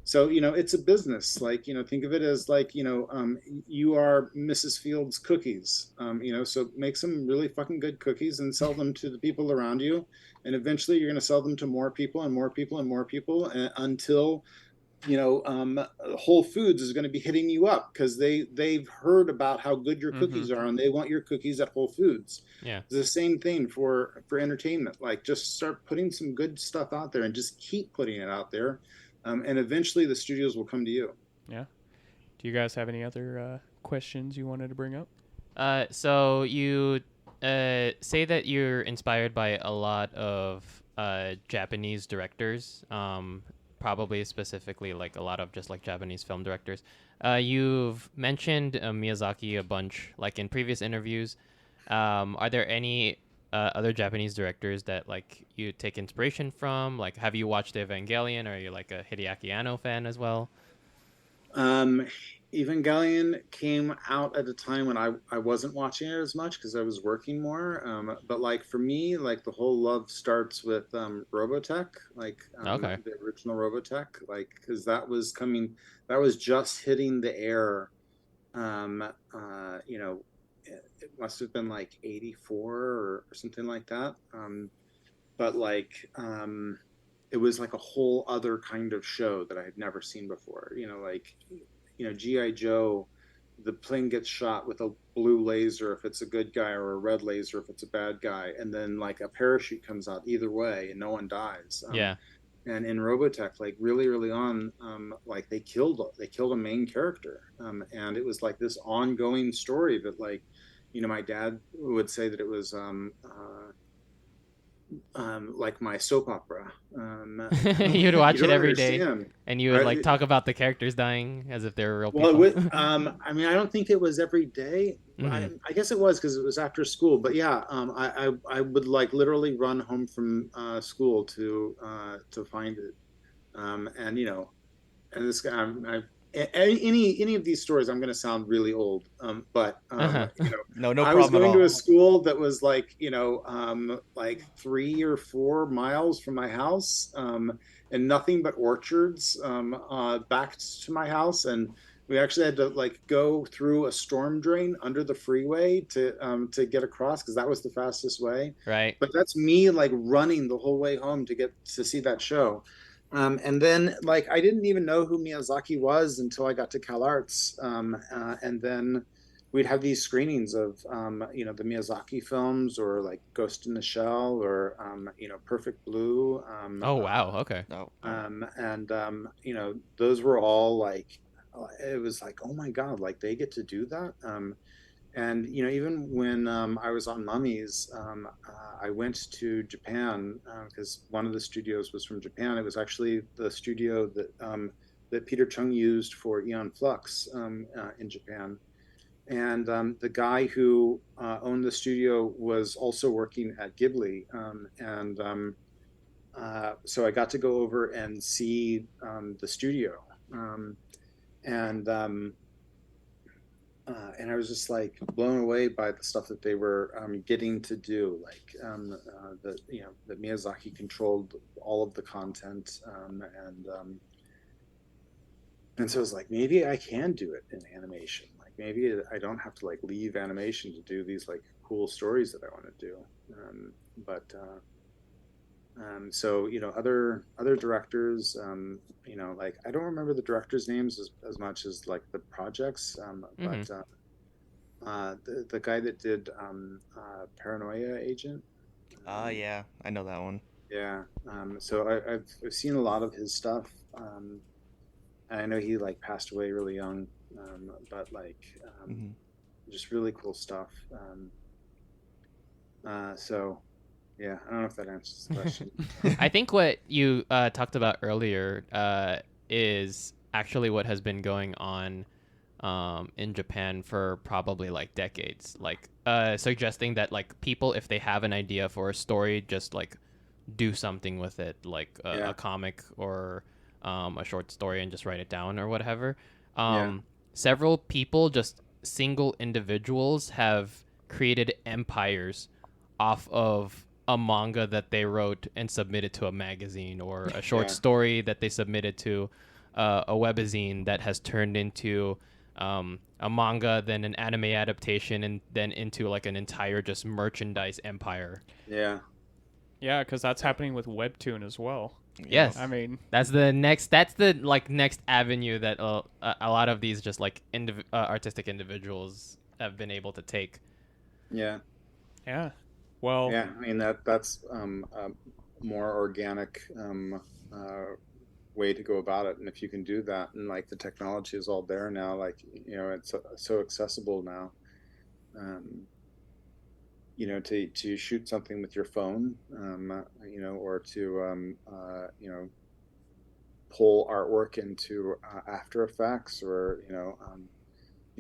So it's a business. Like, think of it as like, you are Mrs. Fields cookies. So make some really fucking good cookies and sell them to the people around you, and eventually you're going to sell them to more people and more people and more people, until Whole Foods is going to be hitting you up because they've heard about how good your cookies are, and they want your cookies at Whole Foods. Yeah, it's the same thing for entertainment. Like, just start putting some good stuff out there and just keep putting it out there, and eventually the studios will come to you. Yeah. Do you guys have any other questions you wanted to bring up? So you say that you're inspired by a lot of Japanese directors. Probably specifically like a lot of just like Japanese film directors. You've mentioned Miyazaki a bunch, like in previous interviews. Are there any other Japanese directors that like you take inspiration from? Like, have you watched Evangelion? Or are you like a Hideaki Anno fan as well? Evangelion came out at a time when I wasn't watching it as much because I was working more. But like for me, like the whole love starts with Robotech, like the original Robotech, like because that was just hitting the air. It must have been like 84 or something like that. But like it was like a whole other kind of show that I had never seen before. G.I. Joe, the plane gets shot with a blue laser if it's a good guy, or a red laser if it's a bad guy, and then like a parachute comes out either way and no one dies. And in Robotech, like really early on, like they killed a main character, and it was like this ongoing story that, like, my dad would say that it was like my soap opera. You'd watch it every day, and you would like talk about the characters dying as if they were real people. Well, I mean, I don't think it was every day. I guess it was because it was after school. But yeah, I would like literally run home from school to find it, and this guy, any of these stories, I'm going to sound really old, but no problem. I was going to a school that was like like 3 or 4 miles from my house, and nothing but orchards back to my house, and we actually had to like go through a storm drain under the freeway to get across, because that was the fastest way. Right. But that's me like running the whole way home to get to see that show. And then, like, I didn't even know who Miyazaki was until I got to CalArts. And then we'd have these screenings of, the Miyazaki films, or like Ghost in the Shell, or, Perfect Blue. Oh, wow. Okay. Those were all like, it was like, oh my God, like they get to do that. And even when I was on Mummies, I went to Japan because one of the studios was from Japan. It was actually the studio that Peter Chung used for Aeon Flux in Japan. And the guy who owned the studio was also working at Ghibli. So I got to go over and see the studio. And I was just like blown away by the stuff that they were getting to do. Like that Miyazaki controlled all of the content, and so I was like, maybe I can do it in animation. Like maybe I don't have to like leave animation to do these like cool stories that I want to do. So other directors, like I don't remember the directors' names as much as like the projects, Mm-hmm. but the guy that did Paranoia Agent. Ah, yeah, I know that one. Yeah. So I've seen a lot of his stuff. I know he like passed away really young, but like Hmm. just really cool stuff. So yeah, I don't know if that answers the question. I think what you talked about earlier is actually what has been going on in Japan for probably like decades. Like suggesting that like people, if they have an idea for a story, just like do something with it, like Yeah. a comic or a short story, and just write it down or whatever. Yeah. Several people, just single individuals, have created empires off of a manga that they wrote and submitted to a magazine, or a short Yeah. story that they submitted to a webazine that has turned into a manga, then an anime adaptation, and then into like an entire just merchandise empire. Yeah. Yeah, because that's happening with Webtoon as well. Yes, I mean, that's the next. That's the like next avenue that a lot of these just like artistic individuals have been able to take. Yeah. yeah. Well, Yeah. I mean that's a more organic way to go about it, and if you can do that, and like the technology is all there now, like it's so accessible now. Um, to shoot something with your phone, or to pull artwork into After Effects, or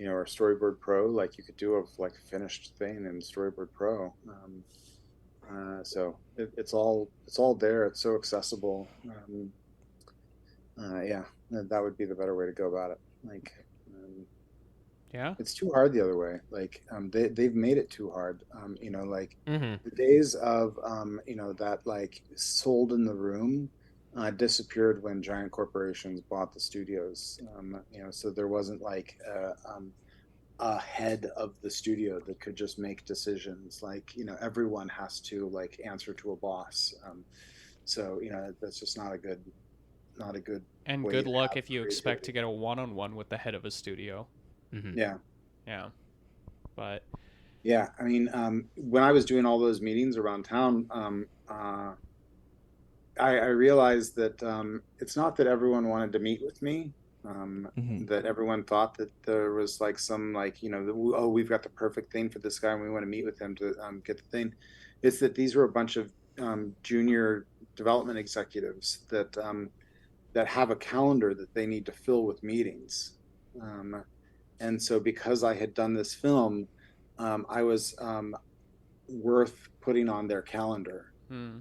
or Storyboard Pro, like you could do a like finished thing in Storyboard Pro. So it's all there. It's so accessible. Yeah, that would be the better way to go about it. Like, yeah. it's too hard the other way. Like, they've made it too hard. Like Mm-hmm. the days of that like sold in the room disappeared when giant corporations bought the studios. So there wasn't like a head of the studio that could just make decisions. Like, everyone has to like answer to a boss. So that's just not a good And way good to luck have if you expect to creativity. get a one-on-one with the head of a studio. Mm-hmm. Yeah. Yeah. But Yeah, I mean, when I was doing all those meetings around town, I realized that it's not that everyone wanted to meet with me. Hmm. That everyone thought that there was like some like oh, we've got the perfect thing for this guy and we want to meet with him to get the thing. It's that these were a bunch of junior development executives that have a calendar that they need to fill with meetings. Um, and so because I had done this film, I was worth putting on their calendar. hmm.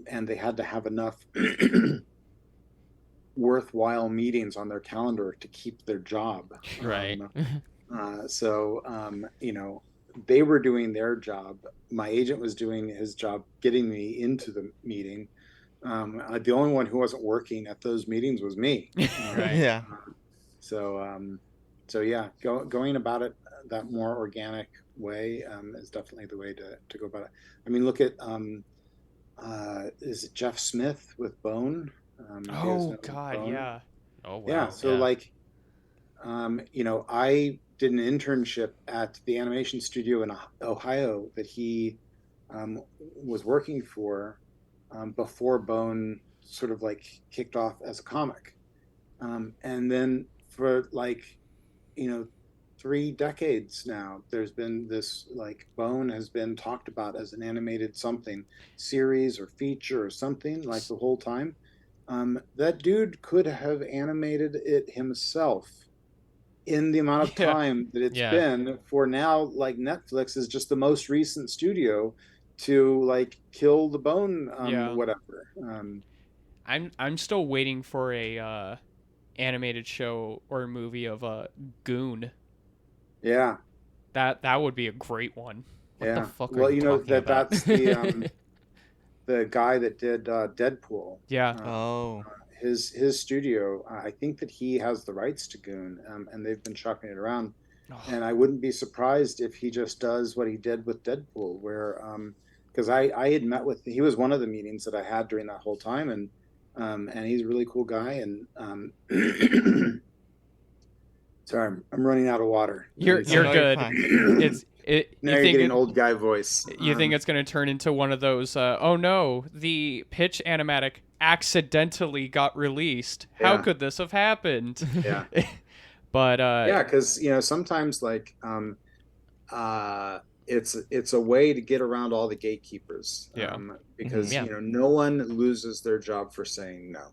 And they had to have enough worthwhile meetings on their calendar to keep their job. Right. So they were doing their job. My agent was doing his job getting me into the meeting. The only one who wasn't working at those meetings was me. Right. Yeah. So yeah, going about it that more organic way is definitely the way to go about it. I mean, look at is it Jeff Smith with Bone? You guys Oh know God, Bone? yeah. Oh Yeah. wow. So Yeah. like, I did an internship at the animation studio in Ohio that he was working for before Bone sort of like kicked off as a comic. And then for like, you know, 3 decades now, there's been this like Bone has been talked about as an animated something series or feature or something like the whole time. That dude could have animated it himself in the amount of Yeah. time that it's Yeah. been. For now, like Netflix is just the most recent studio to like kill the Bone Yeah. whatever. I'm still waiting for a animated show or movie of a Goon. Yeah. That would be a great one. What the Yeah. fuck are Well, you talking about? that's the guy that did Deadpool. Yeah. Uh, Oh. his studio. I think that he has the rights to Goon, and they've been shopping it around. Oh, And I wouldn't be surprised if he just does what he did with Deadpool, where because I had met with, he was one of the meetings that I had during that whole time, and he's a really cool guy, and sorry, I'm running out of water. You're No, you're good. fine. Now you're getting old guy voice. You think it's going to turn into one of those, oh no, the pitch animatic accidentally got released. How Yeah. could this have happened? Yeah. But Yeah, because sometimes like it's a way to get around all the gatekeepers. Yeah. Because Yeah. no one loses their job for saying no.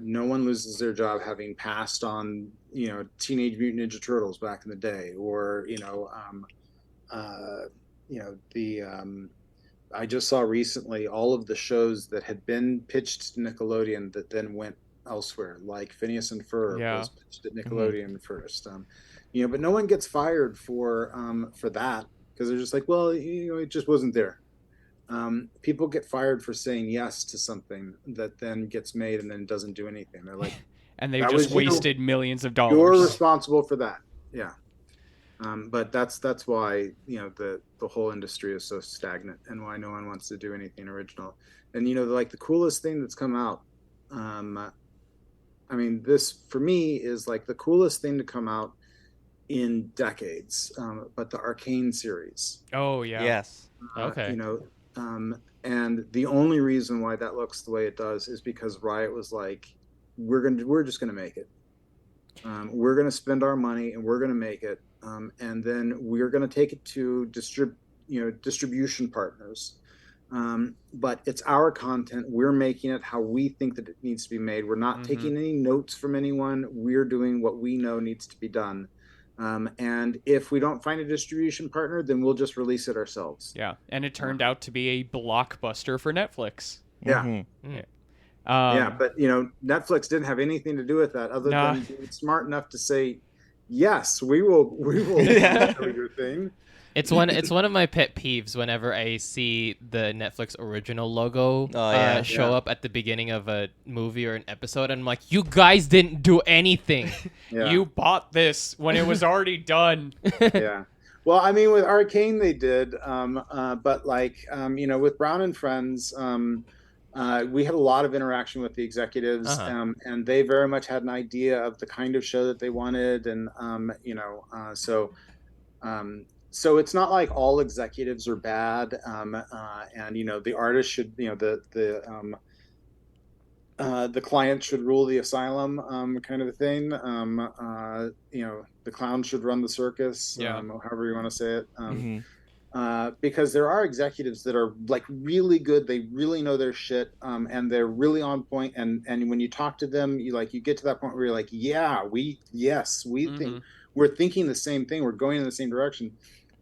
No one loses their job having passed on Teenage Mutant Ninja Turtles back in the day, or I just saw recently all of the shows that had been pitched to Nickelodeon that then went elsewhere, like Phineas and Ferb Yeah. was pitched at Nickelodeon first. But no one gets fired for that, because they're just like, well, it just wasn't there. People get fired for saying yes to something that then gets made and then doesn't do anything. They're like, and they've that just was, wasted millions of you're dollars. responsible for that. Yeah. But that's why the whole industry is so stagnant, and why no one wants to do anything original. And like the coolest thing that's come out, this for me is like the coolest thing to come out in decades. But the Arcane series. Oh yeah. Yes. Okay. And the only reason why that looks the way it does is because Riot was like, we're just gonna make it. We're gonna spend our money and we're gonna make it, and then we're gonna take it to distribution partners. But it's our content. We're making it how we think that it needs to be made. We're not taking any notes from anyone. We're doing what we know needs to be done. And if we don't find a distribution partner, then we'll just release it ourselves. Yeah, and it turned out to be a blockbuster for Netflix. Yeah. Yeah, but Netflix didn't have anything to do with that, other than being smart enough to say, yes, we will do your thing. It's one of my pet peeves whenever I see the Netflix original logo show up at the beginning of a movie or an episode, and I'm like, you guys didn't do anything. Yeah. You bought this when it was already done. Yeah. Well, with Arcane they did, but with Brown and Friends, we had a lot of interaction with the executives, and they very much had an idea of the kind of show that they wanted, and so it's not like all executives are bad, and the artist should, the client should rule the asylum, kind of a thing. The clown should run the circus, however you want to say it. Because there are executives that are like really good, they really know their shit, and they're really on point, and when you talk to them, you get to that point where you're like, we think we're thinking the same thing, we're going in the same direction.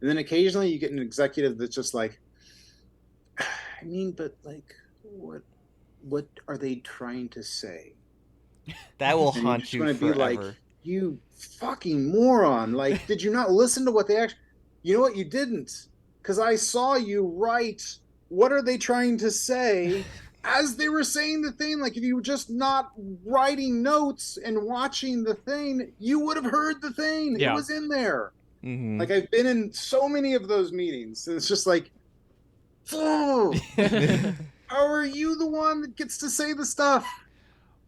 And then occasionally you get an executive that's just like, but like, what are they trying to say? That will And haunt you're you just gonna forever. be like, you fucking moron! Like, did you not listen to what they actually? You know what? You didn't, because I saw you write. What are they trying to say? As they were saying the thing, like if you were just not writing notes and watching the thing, you would have heard the thing. Yeah. It was in there. Like I've been in so many of those meetings, and it's just like, oh, how are you the one that gets to say the stuff?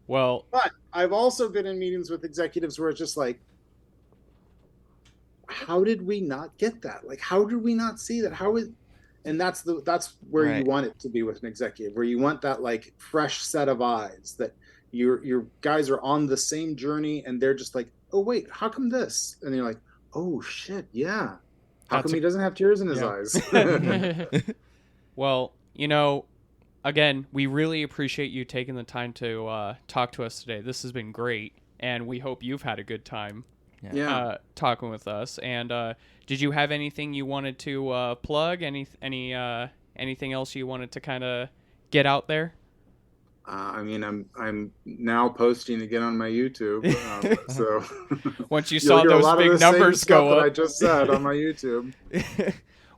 Well, But I've also been in meetings with executives where it's just like, how did we not get that? Like, how did we not see that? And that's where you want it to be with an executive, where you want that like fresh set of eyes, that your guys are on the same journey, and they're just like, oh wait, how come this? And you're like, oh shit, yeah. How come he doesn't have tears in his eyes? well, again, we really appreciate you taking the time to talk to us today. This has been great, and we hope you've had a good time talking with us. And did you have anything you wanted to plug? Anything else you wanted to kind of get out there? I'm now posting again on my YouTube. So once you saw those big numbers go up, that I just said on my YouTube.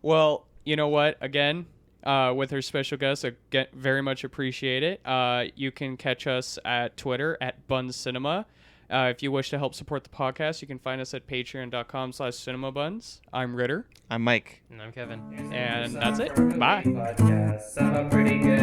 Well, you know what? Again, with our special guest, I very much appreciate it. You can catch us at Twitter at Bun Cinema. If you wish to help support the podcast, you can find us at patreon.com/cinemabuns. I'm Ritter. I'm Mike. And I'm Kevin. And that's it. Podcast. I'm a pretty good